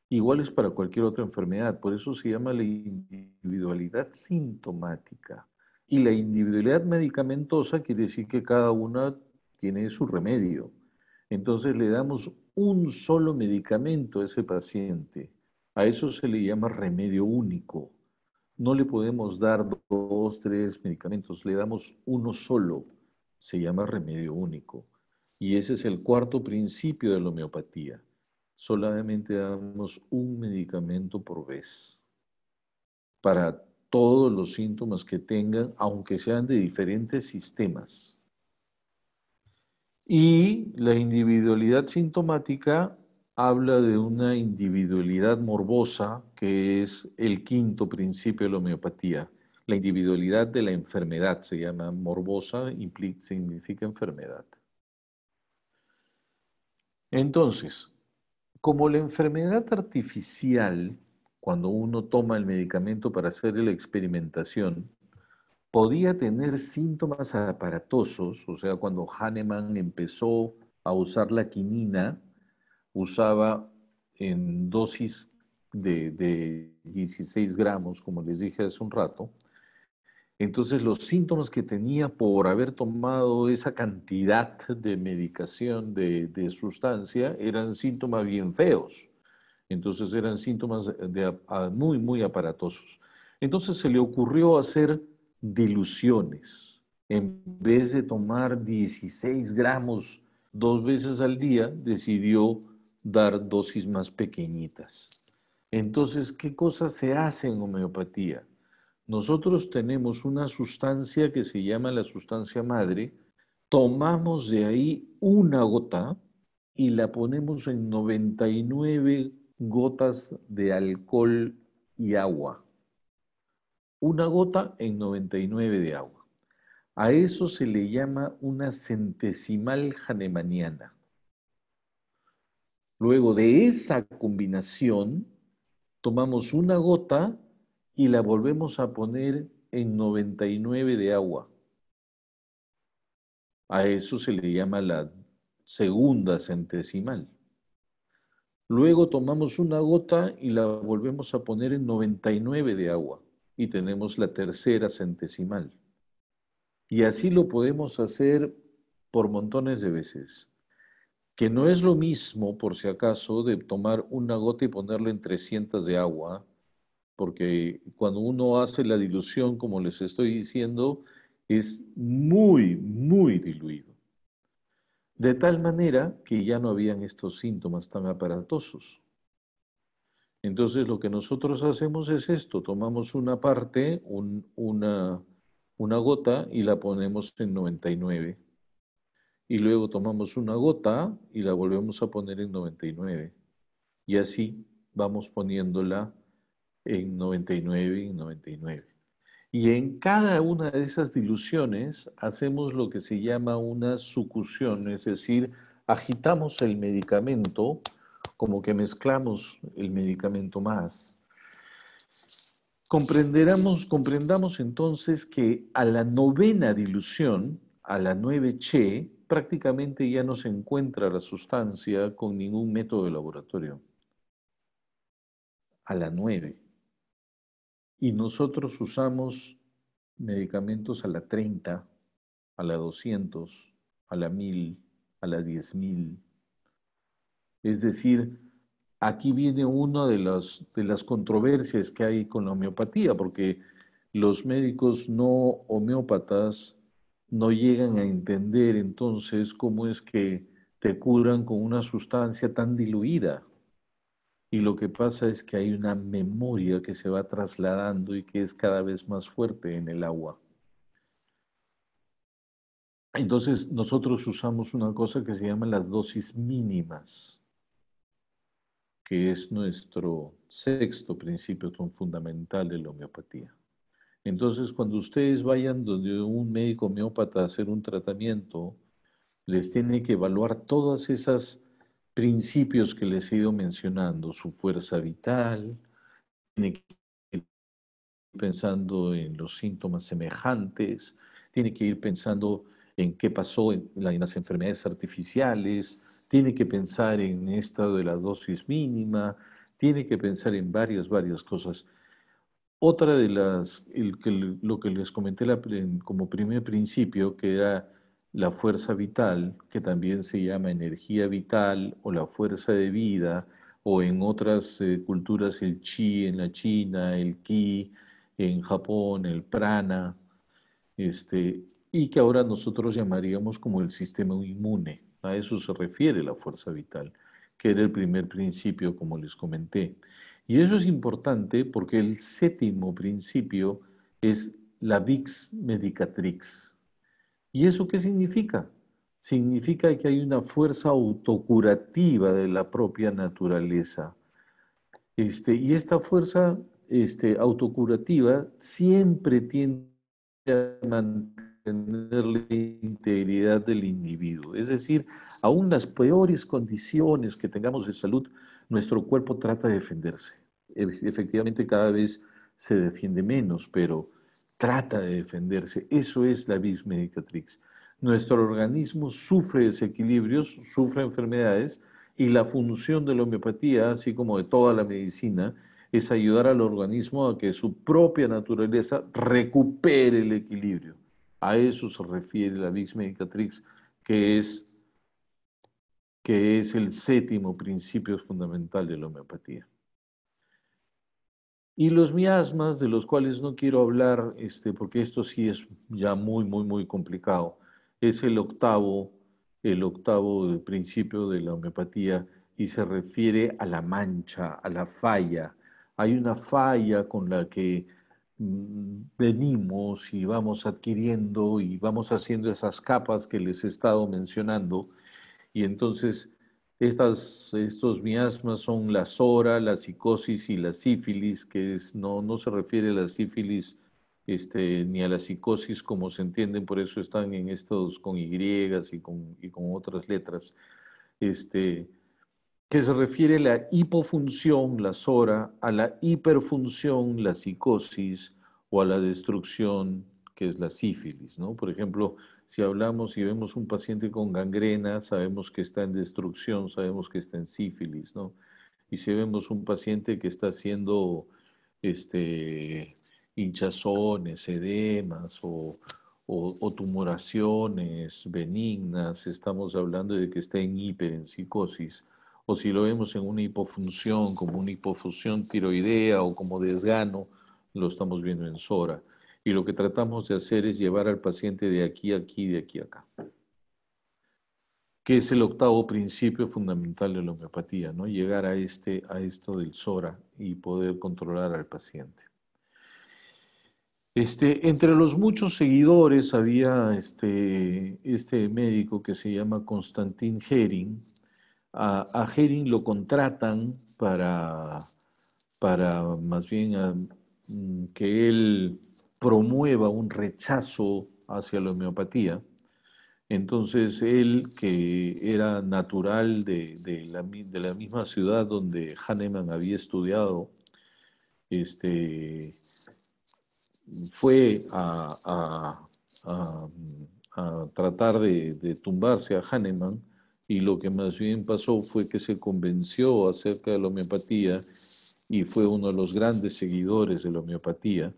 iguales para cualquier otra enfermedad. Por eso se llama la individualidad sintomática. Y la individualidad medicamentosa quiere decir que cada una tiene su remedio. Entonces le damos un solo medicamento a ese paciente. A eso se le llama remedio único. No le podemos dar 2, 3 medicamentos, le damos uno solo. Se llama remedio único. Y ese es el cuarto principio de la homeopatía. Solamente damos un medicamento por vez para todos los síntomas que tengan, aunque sean de diferentes sistemas. Y la individualidad sintomática habla de una individualidad morbosa, que es el quinto principio de la homeopatía. La individualidad de la enfermedad se llama morbosa, significa enfermedad. Entonces, como la enfermedad artificial, cuando uno toma el medicamento para hacer la experimentación, podía tener síntomas aparatosos, o sea, cuando Hahnemann empezó a usar la quinina, usaba en dosis de 16 gramos, como les dije hace un rato. Entonces los síntomas que tenía por haber tomado esa cantidad de medicación, de sustancia, eran síntomas bien feos. Entonces eran síntomas muy aparatosos. Entonces se le ocurrió hacer diluciones. en vez de tomar 16 gramos 2 veces al día, decidió dar dosis más pequeñitas. Entonces, ¿qué cosas se hacen en homeopatía? Nosotros tenemos una sustancia que se llama la sustancia madre, tomamos de ahí una gota y la ponemos en 99 gotas de alcohol y agua. Una gota en 99 de agua. A eso se le llama una centesimal hahnemanniana. Luego de esa combinación, tomamos una gota y la volvemos a poner en 99 de agua. A eso se le llama la segunda centesimal. Luego tomamos una gota y la volvemos a poner en 99 de agua y tenemos la tercera centesimal. Y así lo podemos hacer por montones de veces. Que no es lo mismo, por si acaso, de tomar una gota y ponerla en 300 de agua, porque cuando uno hace la dilución, como les estoy diciendo, es muy, muy diluido. De tal manera que ya no habían estos síntomas tan aparatosos. Entonces lo que nosotros hacemos es esto, tomamos una parte, una gota y la ponemos en 99. Y luego tomamos una gota y la volvemos a poner en 99. Y así vamos poniéndola en 99 y en 99. Y en cada una de esas diluciones hacemos lo que se llama una sucusión, es decir, agitamos el medicamento, como que mezclamos el medicamento más. Comprendamos entonces que a la novena dilución, a la 9 Che, prácticamente ya no se encuentra la sustancia con ningún método de laboratorio. A la 9. Y nosotros usamos medicamentos a la 30, a la 200, a la 1000, a la 10.000. Es decir, aquí viene una de las controversias que hay con la homeopatía, porque los médicos no homeópatas no llegan a entender entonces cómo es que te curan con una sustancia tan diluida. Y lo que pasa es que hay una memoria que se va trasladando y que es cada vez más fuerte en el agua. Entonces nosotros usamos una cosa que se llama las dosis mínimas, que es nuestro sexto principio tan fundamental de la homeopatía. Entonces, cuando ustedes vayan donde un médico homeópata a hacer un tratamiento, les tiene que evaluar todos esos principios que les he ido mencionando, su fuerza vital, tiene que ir pensando en los síntomas semejantes, tiene que ir pensando en qué pasó en las enfermedades artificiales, tiene que pensar en esto de la dosis mínima, tiene que pensar en varias cosas. Otra de lo que les comenté como primer principio, que era la fuerza vital, que también se llama energía vital o la fuerza de vida, o en otras culturas el chi en la China, el ki en Japón, el prana, y que ahora nosotros llamaríamos como el sistema inmune. A eso se refiere la fuerza vital, que era el primer principio, como les comenté. Y eso es importante porque el séptimo principio es la Vix Medicatrix. ¿Y eso qué significa? Significa que hay una fuerza autocurativa de la propia naturaleza. Y esta fuerza autocurativa siempre tiende a mantener la integridad del individuo. Es decir, aún las peores condiciones que tengamos de salud, nuestro cuerpo trata de defenderse. Efectivamente, cada vez se defiende menos, pero trata de defenderse. Eso es la vis medicatrix. Nuestro organismo sufre desequilibrios, sufre enfermedades, y la función de la homeopatía, así como de toda la medicina, es ayudar al organismo a que su propia naturaleza recupere el equilibrio. A eso se refiere la Vix Medicatrix, que es, que es el séptimo principio fundamental de la homeopatía. Y los miasmas, de los cuales no quiero hablar, porque esto sí es ya muy complicado, es el octavo principio de la homeopatía y se refiere a la mancha, a la falla. Hay una falla con la que venimos y vamos adquiriendo y vamos haciendo esas capas que les he estado mencionando y entonces estos miasmas son la sora, la psicosis y la sífilis, no se refiere a la sífilis ni a la psicosis como se entienden, por eso están en estos con Y y con otras letras. Este, que se refiere a la hipofunción, la SORA, a la hiperfunción, la psicosis, o a la destrucción, que es la sífilis, ¿no? Por ejemplo, si hablamos y vemos un paciente con gangrena, sabemos que está en destrucción, sabemos que está en sífilis, ¿no? Y si vemos un paciente que está haciendo este, hinchazones, edemas o tumoraciones benignas, estamos hablando de que está en en psicosis, o si lo vemos en una hipofunción, como una hipofunción tiroidea o como desgano, lo estamos viendo en SORA. Y lo que tratamos de hacer es llevar al paciente de aquí a aquí, de aquí a acá, que es el octavo principio fundamental de la homeopatía, ¿no? Llegar a esto del SORA y poder controlar al paciente. Entre los muchos seguidores había este médico que se llama Konstantin Hering. A Hering lo contratan para más bien que él promueva un rechazo hacia la homeopatía. Entonces él, que era natural de la misma ciudad donde Hahnemann había estudiado, este, fue a- a tratar de tumbarse a Hahnemann y lo que más bien pasó fue que se convenció acerca de la homeopatía y fue uno de los grandes seguidores de la homeopatía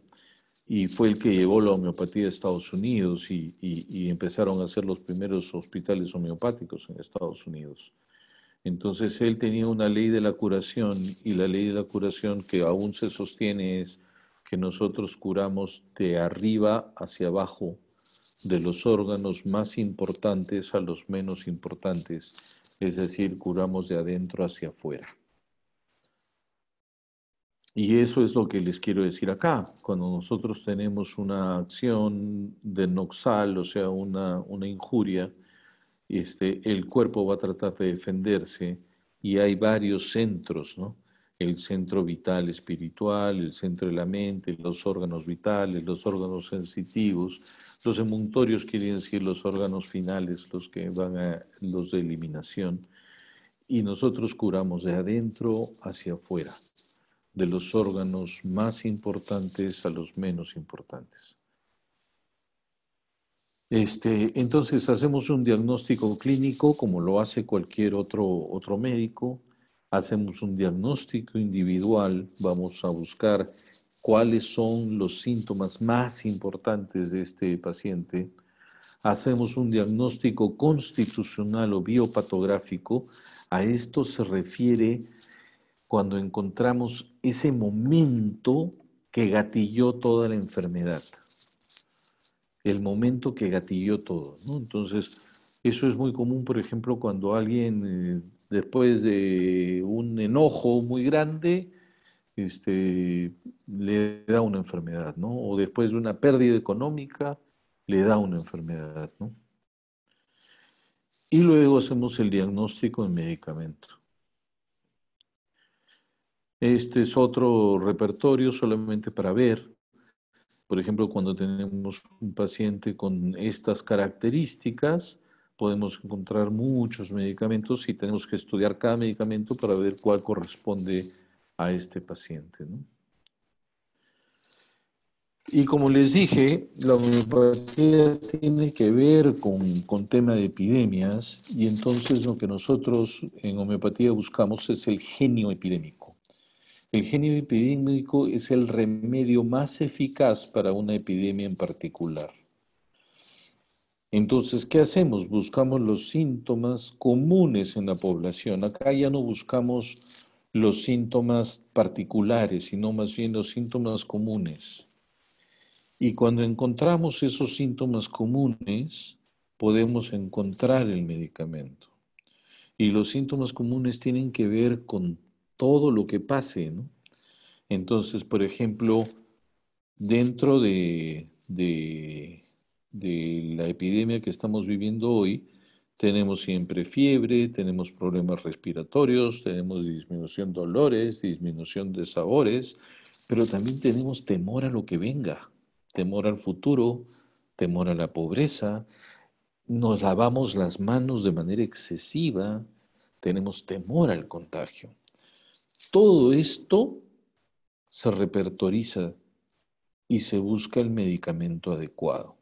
y fue el que llevó la homeopatía a Estados Unidos y empezaron a hacer los primeros hospitales homeopáticos en Estados Unidos. Entonces él tenía una ley de la curación y la ley de la curación que aún se sostiene es que nosotros curamos de arriba hacia abajo, de los órganos más importantes a los menos importantes, es decir, curamos de adentro hacia afuera. Y eso es lo que les quiero decir acá. Cuando nosotros tenemos una acción de noxal, o sea, una injuria, el cuerpo va a tratar de defenderse y hay varios centros, ¿no? El centro vital espiritual, el centro de la mente, los órganos vitales, los órganos sensitivos, los emuntorios quieren decir los órganos finales, los que van a los de eliminación, y nosotros curamos de adentro hacia afuera, de los órganos más importantes a los menos importantes. Entonces hacemos un diagnóstico clínico como lo hace cualquier otro médico, hacemos un diagnóstico individual, vamos a buscar cuáles son los síntomas más importantes de este paciente, hacemos un diagnóstico constitucional o biopatográfico, a esto se refiere cuando encontramos ese momento que gatilló toda la enfermedad, el momento que gatilló todo, ¿no? Entonces, eso es muy común, por ejemplo, cuando alguien, después de un enojo muy grande, le da una enfermedad, ¿no? O después de una pérdida económica, le da una enfermedad, ¿no? Y luego hacemos el diagnóstico en medicamento. Este es otro repertorio solamente para ver. Por ejemplo, cuando tenemos un paciente con estas características, podemos encontrar muchos medicamentos y tenemos que estudiar cada medicamento para ver cuál corresponde a este paciente, ¿no? Y como les dije, la homeopatía tiene que ver con tema de epidemias y entonces lo que nosotros en homeopatía buscamos es el genio epidémico. El genio epidémico es el remedio más eficaz para una epidemia en particular. Entonces, ¿qué hacemos? Buscamos los síntomas comunes en la población. Acá ya no buscamos los síntomas particulares, sino más bien los síntomas comunes. Y cuando encontramos esos síntomas comunes, podemos encontrar el medicamento. Y los síntomas comunes tienen que ver con todo lo que pase, ¿no? Entonces, por ejemplo, dentro de la epidemia que estamos viviendo hoy, tenemos siempre fiebre, tenemos problemas respiratorios, tenemos disminución de dolores, disminución de sabores, pero también tenemos temor a lo que venga, temor al futuro, temor a la pobreza, nos lavamos las manos de manera excesiva, tenemos temor al contagio. Todo esto se repertoriza y se busca el medicamento adecuado.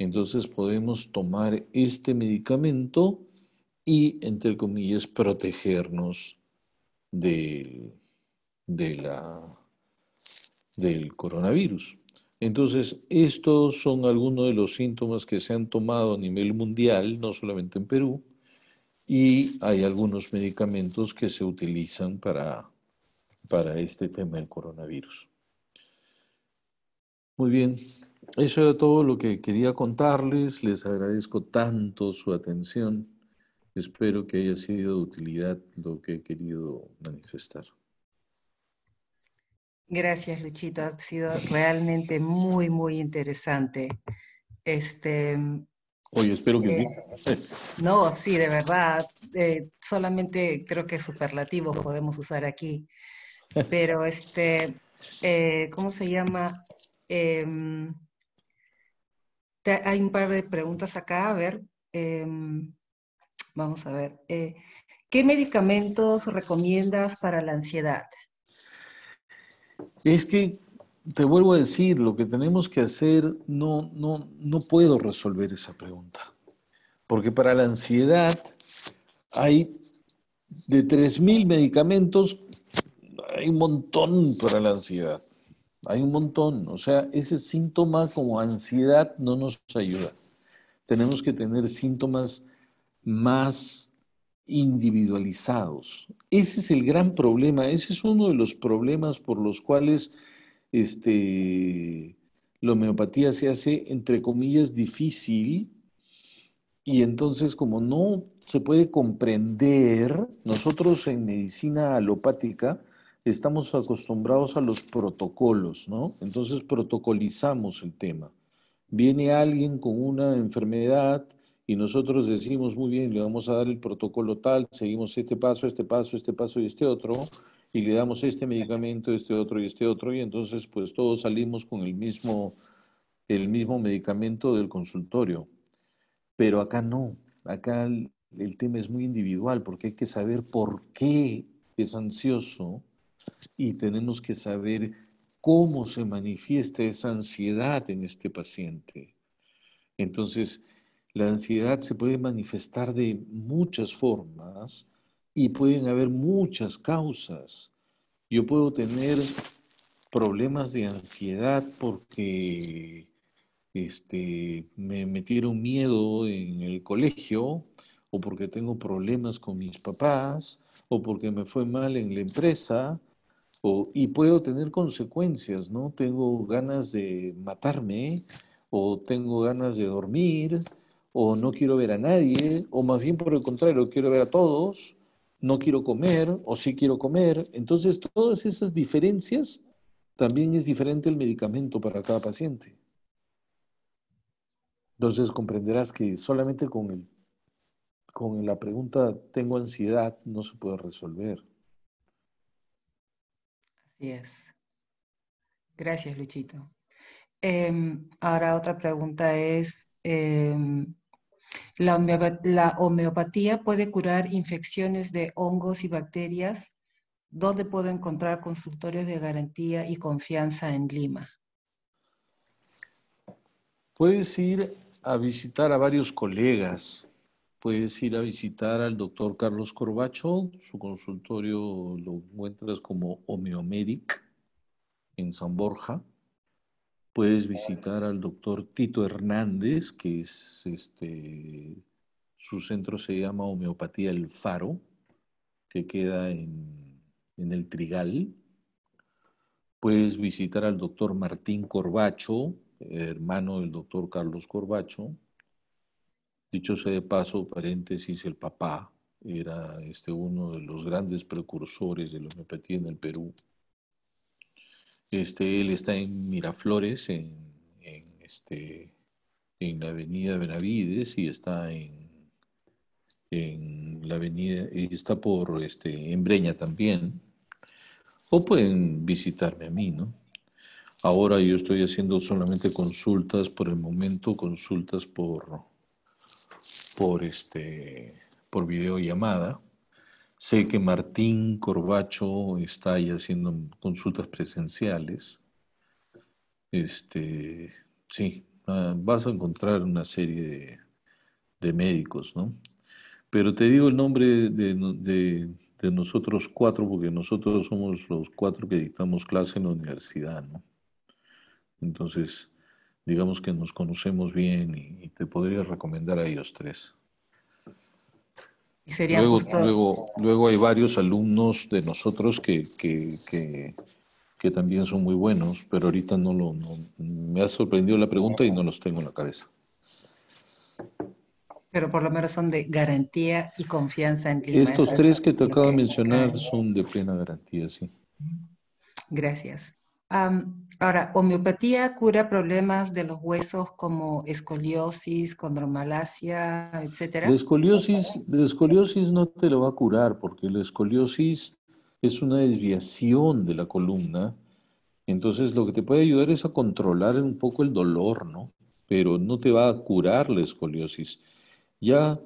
Entonces podemos tomar este medicamento y, entre comillas, protegernos del, de la, del coronavirus. Entonces, estos son algunos de los síntomas que se han tomado a nivel mundial, no solamente en Perú, y hay algunos medicamentos que se utilizan para este tema del coronavirus. Muy bien, eso era todo lo que quería contarles. Les agradezco tanto su atención. Espero que haya sido de utilidad lo que he querido manifestar. Gracias, Luchito. Ha sido realmente muy, muy interesante. Este, Oye, espero que eh, sí. no, sí, de verdad. Solamente creo que superlativos podemos usar aquí. Pero ¿cómo se llama? Em, hay un par de preguntas acá. A ver, vamos a ver. ¿Qué medicamentos recomiendas para la ansiedad? Es que te vuelvo a decir, lo que tenemos que hacer, no puedo resolver esa pregunta. Porque para la ansiedad hay de 3.000 medicamentos, hay un montón para la ansiedad. Hay un montón. O sea, ese síntoma como ansiedad no nos ayuda. Tenemos que tener síntomas más individualizados. Ese es el gran problema, ese es uno de los problemas por los cuales este, la homeopatía se hace, entre comillas, difícil y entonces como no se puede comprender, nosotros en medicina alopática estamos acostumbrados a los protocolos, ¿no? Entonces protocolizamos el tema. Viene alguien con una enfermedad y nosotros decimos, muy bien, le vamos a dar el protocolo tal, seguimos este paso, este paso, este paso y este otro, y le damos este medicamento, este otro y este otro, y entonces pues todos salimos con el mismo medicamento del consultorio. Pero acá no, acá el tema es muy individual porque hay que saber por qué es ansioso y tenemos que saber cómo se manifiesta esa ansiedad en este paciente. Entonces, la ansiedad se puede manifestar de muchas formas y pueden haber muchas causas. Yo puedo tener problemas de ansiedad porque me metieron miedo en el colegio, o porque tengo problemas con mis papás, o porque me fue mal en la empresa, y puedo tener consecuencias, ¿no? Tengo ganas de matarme, o tengo ganas de dormir, o no quiero ver a nadie, o más bien por el contrario, quiero ver a todos, no quiero comer, o sí quiero comer. Entonces, todas esas diferencias también es diferente el medicamento para cada paciente. Entonces comprenderás que solamente con la pregunta tengo ansiedad no se puede resolver. Así es. Gracias, Luchito. Ahora otra pregunta es, ¿la homeopatía puede curar infecciones de hongos y bacterias? ¿Dónde puedo encontrar consultorios de garantía y confianza en Lima? Puedes ir a visitar a varios colegas. Puedes ir a visitar al doctor Carlos Corbacho. Su consultorio lo encuentras como Homeomedic en San Borja. Puedes visitar al doctor Tito Hernández, que es su centro se llama Homeopatía El Faro, que queda en en el Trigal. Puedes visitar al doctor Martín Corbacho, hermano del doctor Carlos Corbacho. Dicho sea de paso, paréntesis, el papá era uno de los grandes precursores de la homeopatía en el Perú. Él está en Miraflores, en la avenida Benavides, y está en la avenida, y está en Breña también. O pueden visitarme a mí, ¿no? Ahora yo estoy haciendo solamente consultas por el momento, consultas por, por videollamada. Sé que Martín Corbacho está ahí haciendo consultas presenciales. Este, sí, vas a encontrar una serie de médicos, ¿no? Pero te digo el nombre de nosotros cuatro, porque nosotros somos los cuatro que dictamos clase en la universidad, ¿no? Entonces, digamos que nos conocemos bien y te podría recomendar a ellos tres. Y serían Luego, justo, luego hay varios alumnos de nosotros que también son muy buenos, pero ahorita me ha sorprendido la pregunta y no los tengo en la cabeza. pero por lo menos son de garantía y confianza en Lima. Estos Eso es tres que te lo acabo de que mencionar cae. son de plena garantía, sí. Gracias. Ahora, homeopatía cura problemas de los huesos como escoliosis, condromalacia, etcétera. La escoliosis no te lo va a curar, porque la escoliosis es una desviación de la columna. Entonces, lo que te puede ayudar es a controlar un poco el dolor, ¿no? Pero no te va a curar la escoliosis. Ya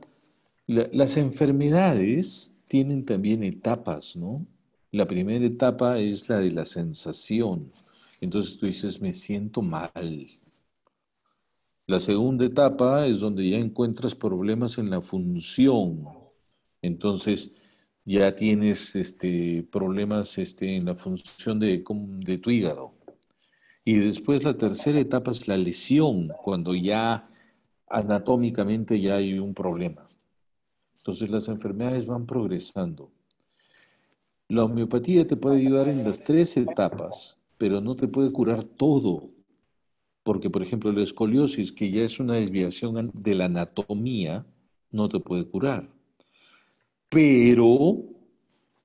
las enfermedades tienen también etapas, ¿no? La primera etapa es la de la sensación. Entonces tú dices, me siento mal. La segunda etapa es donde ya encuentras problemas en la función. Entonces ya tienes problemas en la función de tu hígado. Y después la tercera etapa es la lesión, cuando ya anatómicamente ya hay un problema. Entonces las enfermedades van progresando. La homeopatía te puede ayudar en las tres etapas, pero no te puede curar todo. Porque, por ejemplo, la escoliosis, que ya es una desviación de la anatomía, no te puede curar. Pero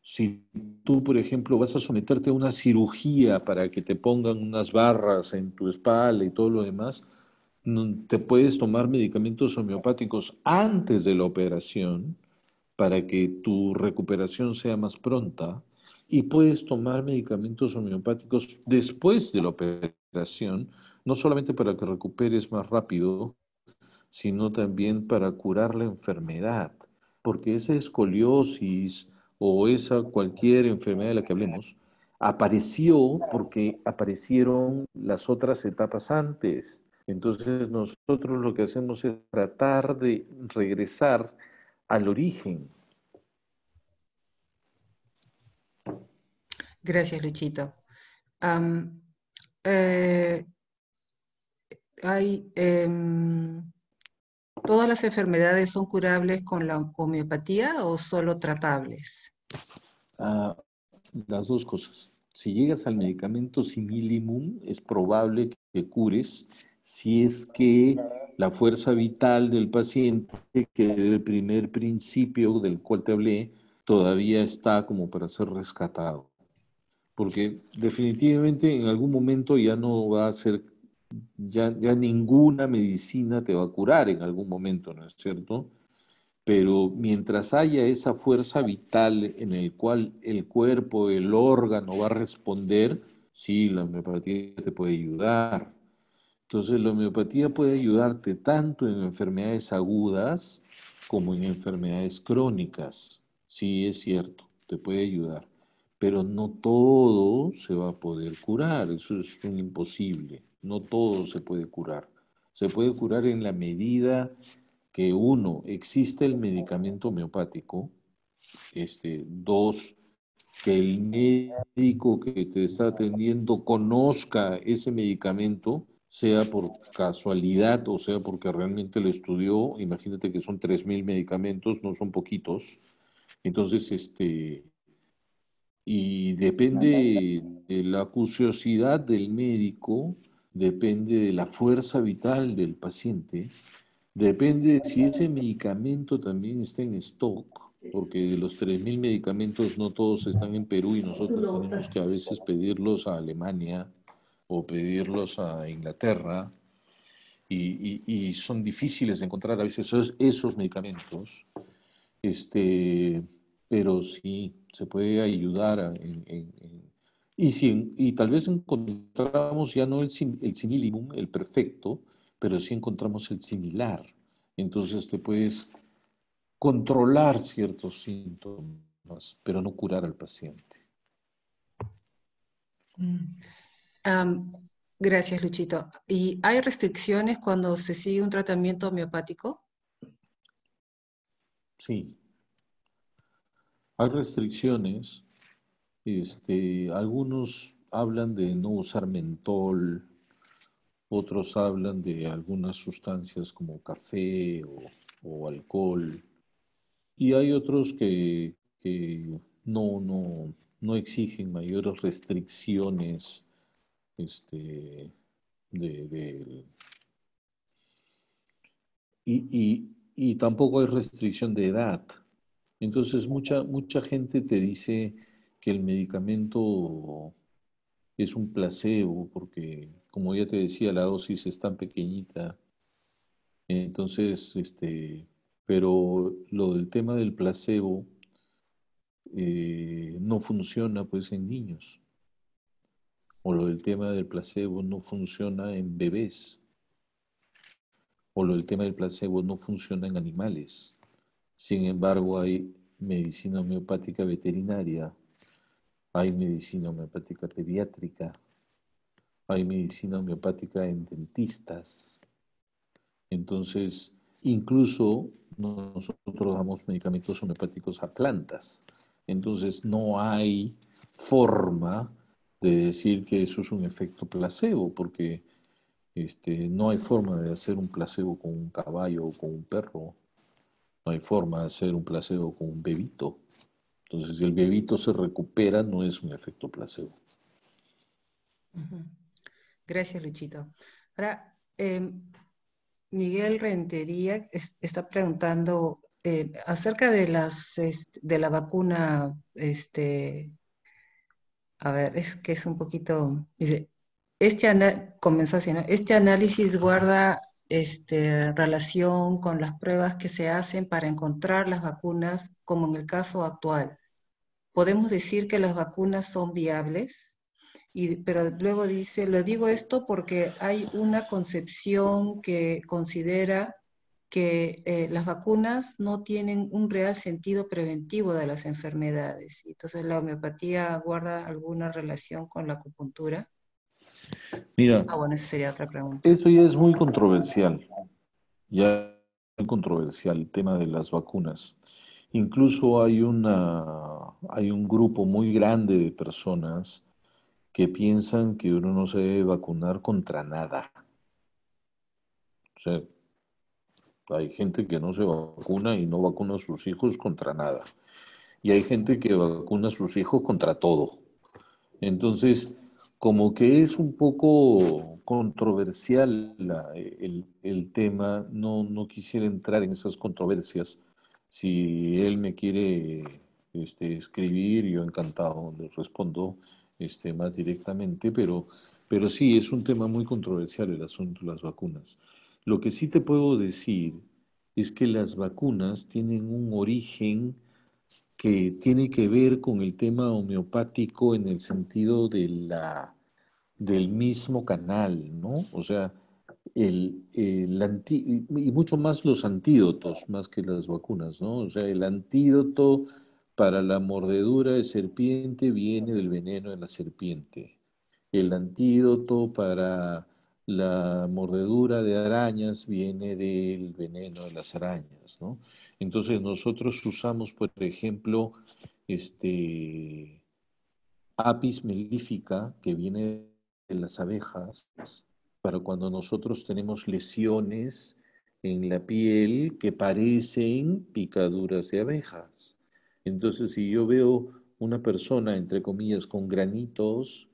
si tú, por ejemplo, vas a someterte a una cirugía para que te pongan unas barras en tu espalda y todo lo demás, te puedes tomar medicamentos homeopáticos antes de la operación para que tu recuperación sea más pronta y puedes tomar medicamentos homeopáticos después de la operación, no solamente para que recuperes más rápido, sino también para curar la enfermedad, porque esa escoliosis o esa cualquier enfermedad de la que hablemos, apareció porque aparecieron las otras etapas antes. Entonces nosotros lo que hacemos es tratar de regresar al origen. Gracias, Luchito. Am, eh, hay, ¿Todas las enfermedades son curables con la homeopatía o solo tratables? Ah, las dos cosas. Si llegas al medicamento similimum, es probable que cures si es que la fuerza vital del paciente, que era el primer principio del cual te hablé, todavía está como para ser rescatado. Porque definitivamente en algún momento ya no va a ser, ya ninguna medicina te va a curar en algún momento, ¿no es cierto? Pero mientras haya esa fuerza vital en el cual el cuerpo, el órgano va a responder, sí, la homeopatía te puede ayudar. Entonces, la homeopatía puede ayudarte tanto en enfermedades agudas como en enfermedades crónicas. Sí, es cierto, te puede ayudar. Pero no todo se va a poder curar, eso es un imposible. No todo se puede curar. Se puede curar en la medida que uno, existe el medicamento homeopático, dos, que el médico que te está atendiendo conozca ese medicamento, sea por casualidad o sea porque realmente lo estudió. Imagínate que son 3.000 medicamentos, no son poquitos. Entonces, y depende de la acuciosidad del médico, depende de la fuerza vital del paciente, depende de si ese medicamento también está en stock, porque de los 3.000 medicamentos no todos están en Perú y nosotros tenemos que a veces pedirlos a Alemania o pedirlos a Inglaterra y son difíciles de encontrar a veces esos medicamentos, este, pero sí se puede ayudar y, si, y tal vez encontramos ya no el similibum, el perfecto, pero sí encontramos el similar. Entonces te puedes controlar ciertos síntomas, pero no curar al paciente. Mm. Am, Gracias, Luchito. ¿Y hay restricciones cuando se sigue un tratamiento homeopático? Sí, hay restricciones. Algunos hablan de no usar mentol, otros hablan de algunas sustancias como café o alcohol, y hay otros que no exigen mayores restricciones este, de, de- y tampoco hay restricción de edad. Entonces, mucha gente te dice que el medicamento es un placebo, porque, como ya te decía, la dosis es tan pequeñita. Entonces, pero lo del tema del placebo no funciona pues en niños, o lo del tema del placebo no funciona en bebés, o lo del tema del placebo no funciona en animales. Sin embargo, hay medicina homeopática veterinaria, hay medicina homeopática pediátrica, hay medicina homeopática en dentistas. Entonces, incluso nosotros damos medicamentos homeopáticos a plantas. Entonces, no hay forma de decir que eso es un efecto placebo, porque no hay forma de hacer un placebo con un caballo o con un perro. No hay forma de hacer un placebo con un bebito. Entonces, si el bebito se recupera, no es un efecto placebo. Ujú. Gracias, Luchito. Ahora, Miguel Rentería está preguntando acerca de de la vacuna, a ver, es que es un poquito, dice, comenzó así, ¿no? Este análisis guarda relación con las pruebas que se hacen para encontrar las vacunas, como en el caso actual. ¿Podemos decir que las vacunas son viables? Pero luego dice, lo digo esto porque hay una concepción que considera que las vacunas no tienen un real sentido preventivo de las enfermedades. Entonces, ¿la homeopatía guarda alguna relación con la acupuntura? Mira, Ah, bueno, esa sería otra pregunta. esto ya es muy controversial. Ya es muy controversial el tema de las vacunas. Incluso hay un grupo muy grande de personas que piensan que uno no se debe vacunar contra nada. O sea, hay gente que no se vacuna y no vacuna a sus hijos contra nada. Y hay gente que vacuna a sus hijos contra todo. Entonces, como que es un poco controversial el tema, no quisiera entrar en esas controversias. Si él me quiere escribir, yo encantado le respondo más directamente, pero sí, es un tema muy controversial el asunto de las vacunas. Lo que sí te puedo decir es que las vacunas tienen un origen que tiene que ver con el tema homeopático en el sentido del mismo canal, ¿no? O sea, y mucho más los antídotos, más que las vacunas, ¿no? O sea, el antídoto para la mordedura de serpiente viene del veneno de la serpiente. El antídoto para la mordedura de arañas viene del veneno de las arañas, ¿no? Entonces nosotros usamos, por ejemplo, este Apis mellífica, que viene de las abejas, para cuando nosotros tenemos lesiones en la piel que parecen picaduras de abejas. Entonces, si yo veo una persona, entre comillas, con granitos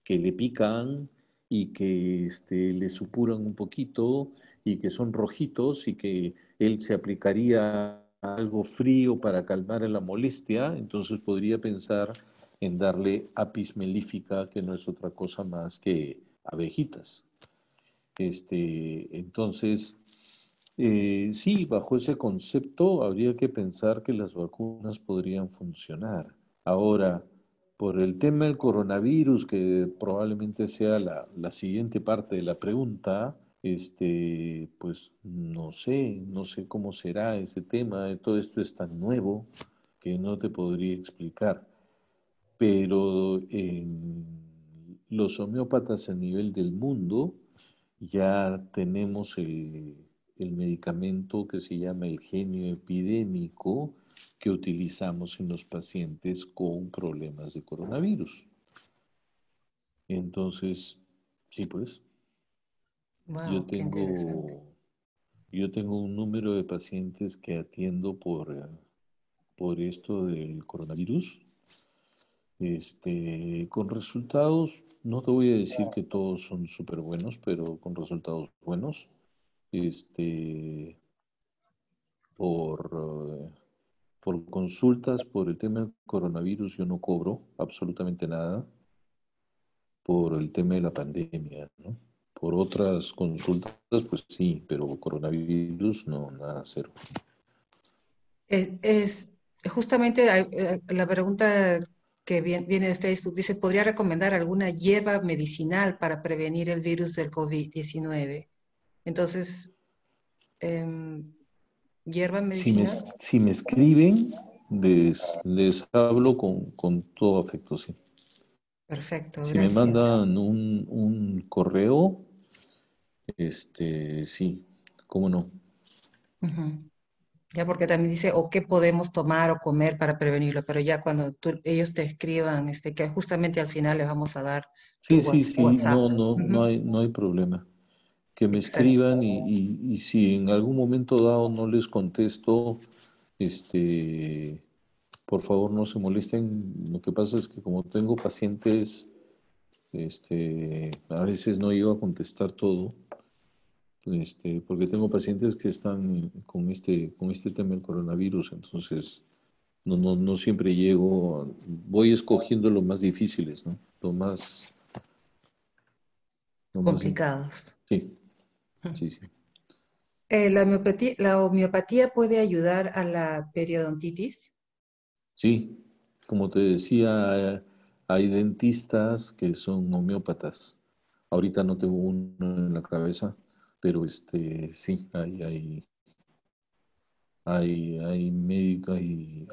que le pican y que le supuran un poquito y que son rojitos y que él se aplicaría algo frío para calmar la molestia, entonces podría pensar en darle apis mellífica, que no es otra cosa más que abejitas. Entonces, sí, bajo ese concepto habría que pensar que las vacunas podrían funcionar. Ahora, por el tema del coronavirus, que probablemente sea la siguiente parte de la pregunta, pues no sé cómo será ese tema. Todo esto es tan nuevo que no te podría explicar. Pero los homeópatas a nivel del mundo ya tenemos el medicamento que se llama el genio epidémico que utilizamos en los pacientes con problemas de coronavirus. Entonces, sí, pues, yo Wow, qué interesante. tengo, yo tengo un número de pacientes que atiendo por esto del coronavirus. Con resultados, no te voy a decir que todos son súper buenos, pero con resultados buenos. Este, por, eh, por consultas, por el tema del coronavirus, yo no cobro absolutamente nada por el tema de la pandemia, ¿no? Por otras consultas, pues sí, pero coronavirus no, nada, cero. Es justamente la pregunta que viene de Facebook, dice, ¿podría recomendar alguna hierba medicinal para prevenir el virus del COVID-19? Entonces, em, hierba medicinal. Si me escriben, les hablo con todo afecto, sí. Perfecto, Si me gracias. mandan un correo, sí, cómo no. Ujú. Ya porque también dice, o qué podemos tomar o comer para prevenirlo, pero ya cuando ellos te escriban, que justamente al final les vamos a dar tu Sí, sí, sí, WhatsApp. Ujú. no hay problema. Que me Exacto. escriban y si en algún momento dado no les contesto, por favor no se molesten. Lo que pasa es que como tengo pacientes, a veces no iba a contestar todo, porque tengo pacientes que están con este tema del coronavirus, entonces no siempre llego, voy escogiendo los más difíciles, ¿no? Lo más, Complicados. sí, Ujú. sí, sí. La homeopatía puede ayudar a la periodontitis. Sí, como te decía, hay dentistas que son homeópatas. Ahorita no tengo uno en la cabeza, pero sí, hay médicos y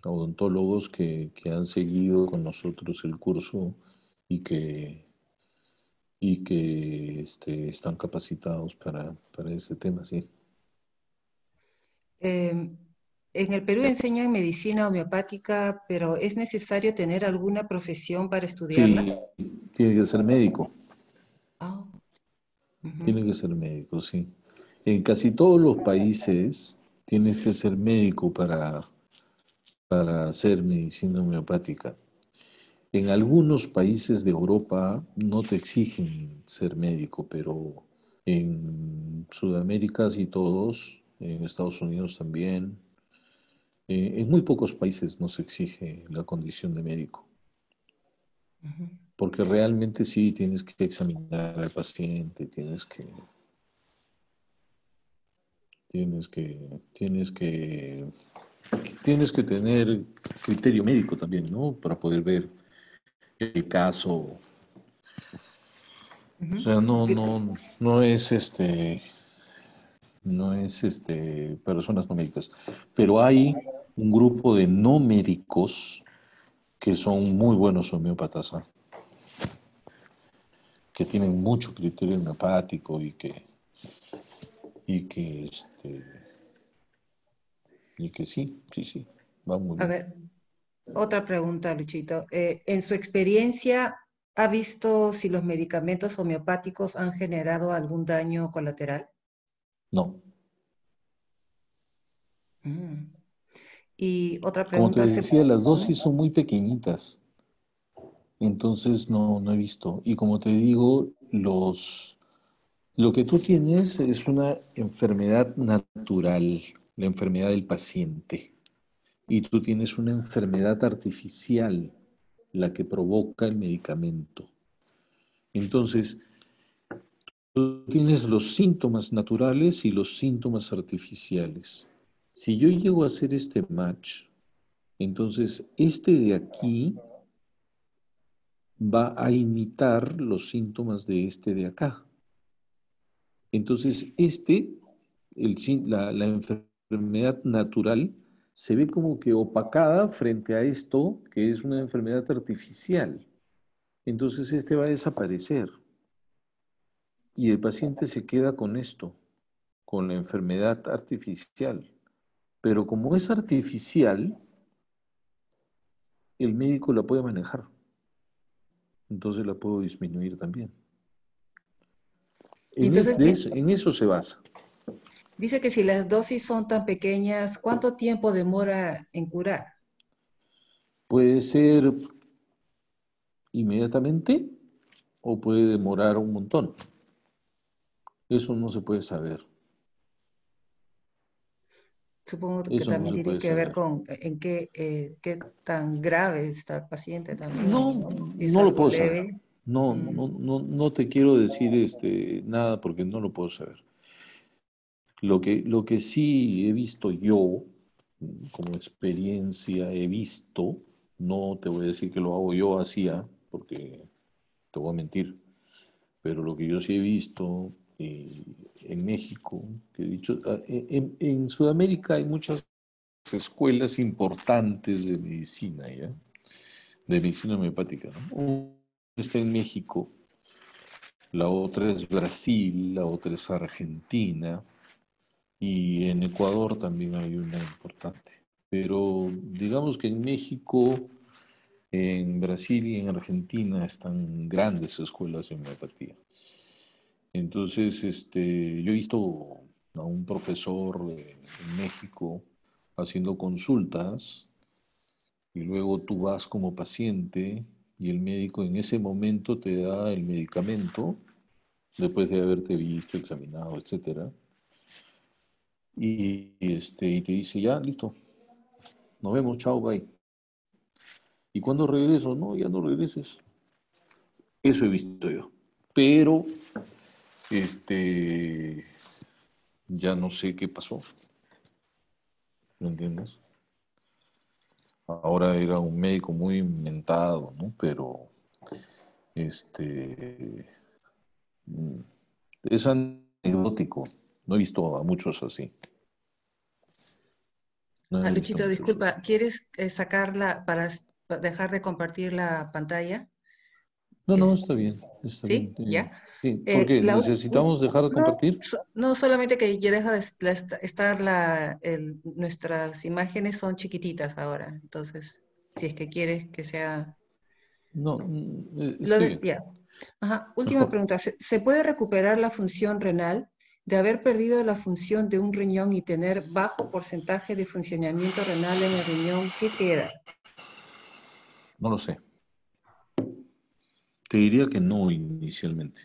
odontólogos que han seguido con nosotros el curso y están capacitados para ese tema, sí. Eh, en el Perú enseñan medicina homeopática, pero ¿es necesario tener alguna profesión para estudiarla? Sí, tiene que ser médico, Ah, ujú, tiene que ser médico, sí. En casi todos los países tienes que ser médico para hacer medicina homeopática. En algunos países de Europa no te exigen ser médico, pero en Sudamérica sí todos, en Estados Unidos también. En muy pocos países no se exige la condición de médico, ujú. porque realmente sí tienes que examinar al paciente, tienes que, tienes que, tienes que tener criterio médico también, ¿no? Para poder ver el caso. O Ujú. sea, Que- no es personas no médicas, pero hay un grupo de no médicos que son muy buenos homeópatas, ¿ah? Que tienen mucho criterio homeopático y que, este, y que sí, sí, sí, va muy A bien. ver, otra pregunta, Luchito. En su experiencia, ¿ha visto si los medicamentos homeopáticos han generado algún daño colateral? No, Mm. Y otra Como te pregunta, decía, las ¿no? dosis son muy pequeñitas, entonces no he visto. Y como te digo, lo que tú tienes es una enfermedad natural, la enfermedad del paciente. Y tú tienes una enfermedad artificial, la que provoca el medicamento. Entonces, tú tienes los síntomas naturales y los síntomas artificiales. Si yo llego a hacer este match, entonces este de aquí va a imitar los síntomas de este de acá. Entonces, la enfermedad natural, se ve como que opacada frente a esto, que es una enfermedad artificial. Entonces, este va a desaparecer y el paciente se queda con esto, con la enfermedad artificial. Pero como es artificial, el médico la puede manejar. Entonces la puedo disminuir también. Y entonces En eso se basa. dice que si las dosis son tan pequeñas, ¿cuánto tiempo demora en curar? Puede ser inmediatamente o puede demorar un montón. Eso no se puede saber. Supongo que Eso no también se tiene puede que ver saber. con en qué tan grave está el paciente No, también, ¿no? Si es no lo algo puedo saber. leve. No, no te quiero decir nada porque no lo puedo saber. Lo que sí he visto yo, como experiencia, he visto, no te voy a decir que lo hago yo hacía, porque te voy a mentir, pero lo que yo sí he visto en México, que he dicho, en Sudamérica hay muchas escuelas importantes de medicina, ¿ya? De medicina homeopática, ¿no? Una está en México, la otra es Brasil, la otra es Argentina, y en Ecuador también hay una importante. Pero digamos que en México, en Brasil y en Argentina están grandes escuelas de homeopatía. Entonces, yo he visto a un profesor en México haciendo consultas y luego tú vas como paciente y el médico en ese momento te da el medicamento después de haberte visto, examinado, etcétera, y te dice, ya, listo, nos vemos, chao, bye. ¿Y cuándo regreso? No, ya no regreses. Eso he visto yo. Pero, este, ya no sé qué pasó, ¿me entiendes? Ahora era un médico muy inventado, ¿no? Pero, este, mm, es anecdótico. No he visto a muchos así. No Ah, he visto a Luchito, muchos así. disculpa, ¿quieres sacarla para dejar de compartir la pantalla? No, no, Es, está bien, está bien. ¿Sí? ¿Ya? Sí, porque necesitamos dejar de No, compartir. no solamente que ya deja de estar nuestras imágenes son chiquititas ahora, entonces, si es que quieres que sea... No, estoy bien, Ya. Ajá. Última mejor. pregunta, ¿se puede recuperar la función renal de haber perdido la función de un riñón y tener bajo porcentaje de funcionamiento renal en el riñón? ¿Qué queda? No lo sé. Te diría que no inicialmente.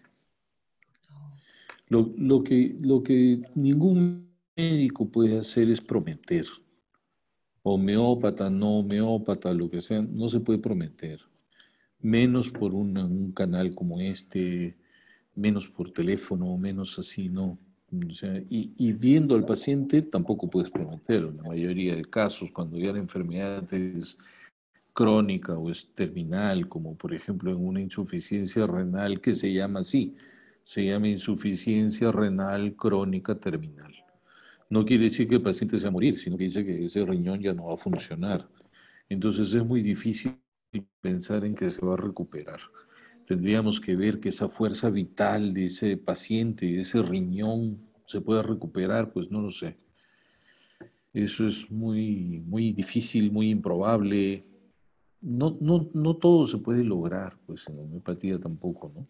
Lo que ningún médico puede hacer es prometer. Homeópata, no homeópata, lo que sea, no se puede prometer. Menos por un canal como este, menos por teléfono, menos así, no. O sea, y viendo al paciente tampoco puedes prometer. En la mayoría de casos, cuando ya la enfermedad es crónica o es terminal, como por ejemplo en una insuficiencia renal que se llama así, se llama insuficiencia renal crónica terminal. No quiere decir que el paciente se va a morir, sino que dice que ese riñón ya no va a funcionar. Entonces es muy difícil pensar en que se va a recuperar. Tendríamos que ver que esa fuerza vital de ese paciente, de ese riñón, se pueda recuperar, pues no lo sé. Eso es muy difícil, muy improbable. No todo se puede lograr, pues en la homeopatía tampoco, ¿no?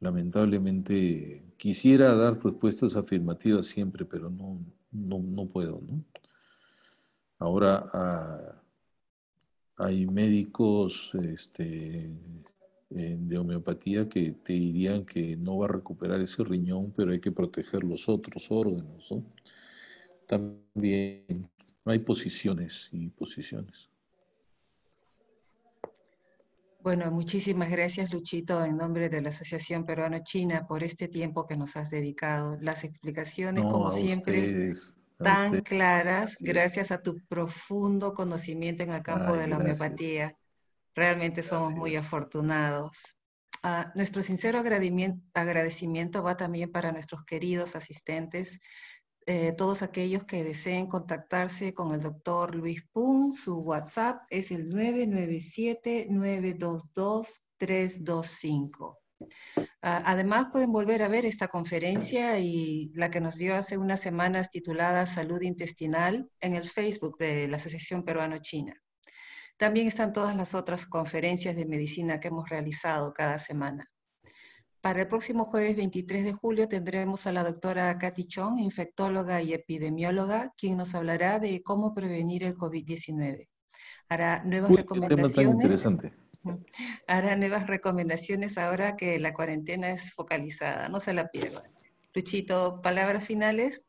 Lamentablemente quisiera dar respuestas afirmativas siempre, pero no puedo, ¿no? Ahora hay médicos de homeopatía que te dirían que no va a recuperar ese riñón, pero hay que proteger los otros órganos, ¿no? También hay posiciones y posiciones. Bueno, muchísimas gracias, Luchito, en nombre de la Asociación Peruano-China, por este tiempo que nos has dedicado. Las explicaciones, No, como siempre, a tan ustedes, claras, gracias. gracias a tu profundo conocimiento en el campo Ay, de la gracias, homeopatía. Realmente somos muy gracias. afortunados. Nuestro sincero agradecimiento va también para nuestros queridos asistentes, todos aquellos que deseen contactarse con el doctor Luis Pun. Su WhatsApp es el 997-922-325. Además, pueden volver a ver esta conferencia y la que nos dio hace unas semanas titulada Salud Intestinal en el Facebook de la Asociación Peruano-China. También están todas las otras conferencias de medicina que hemos realizado cada semana. Para el próximo jueves 23 de julio tendremos a la doctora Katy Chong, infectóloga y epidemióloga, quien nos hablará de cómo prevenir el COVID-19. Hará nuevas Uy, qué tema tan recomendaciones. interesante. Hará nuevas recomendaciones ahora que la cuarentena es focalizada. No se la pierdan. Luchito, palabras finales.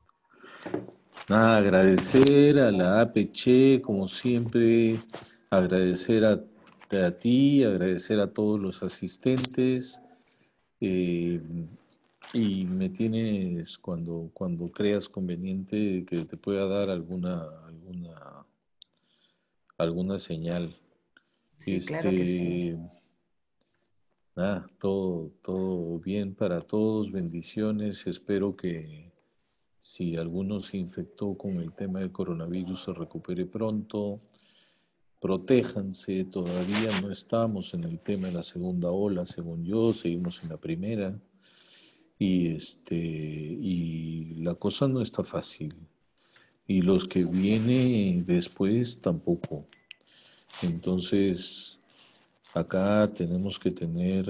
Nada, agradecer a la APC, como siempre, agradecer a ti, agradecer a todos los asistentes, eh, y me tienes cuando creas conveniente que te pueda dar alguna señal. Sí, claro que sí. Este, nada, todo bien para todos, bendiciones. Espero que si alguno se infectó con el tema del coronavirus se recupere pronto. Protéjanse, todavía no estamos en el tema de la segunda ola, según yo, seguimos en la primera. Y la cosa no está fácil. Y los que vienen después tampoco. Entonces, acá tenemos que tener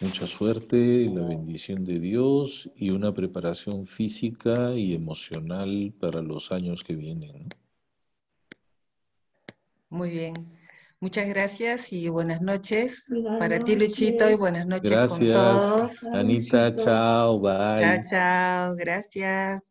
mucha suerte, la bendición de Dios y una preparación física y emocional para los años que vienen, ¿no? Muy bien. Muchas gracias y buenas noches Buenas para ti, Luchito, y noches. buenas noches con Gracias, todos. Chao, Anita, Luchito. chao, Chao, bye. chao. Gracias.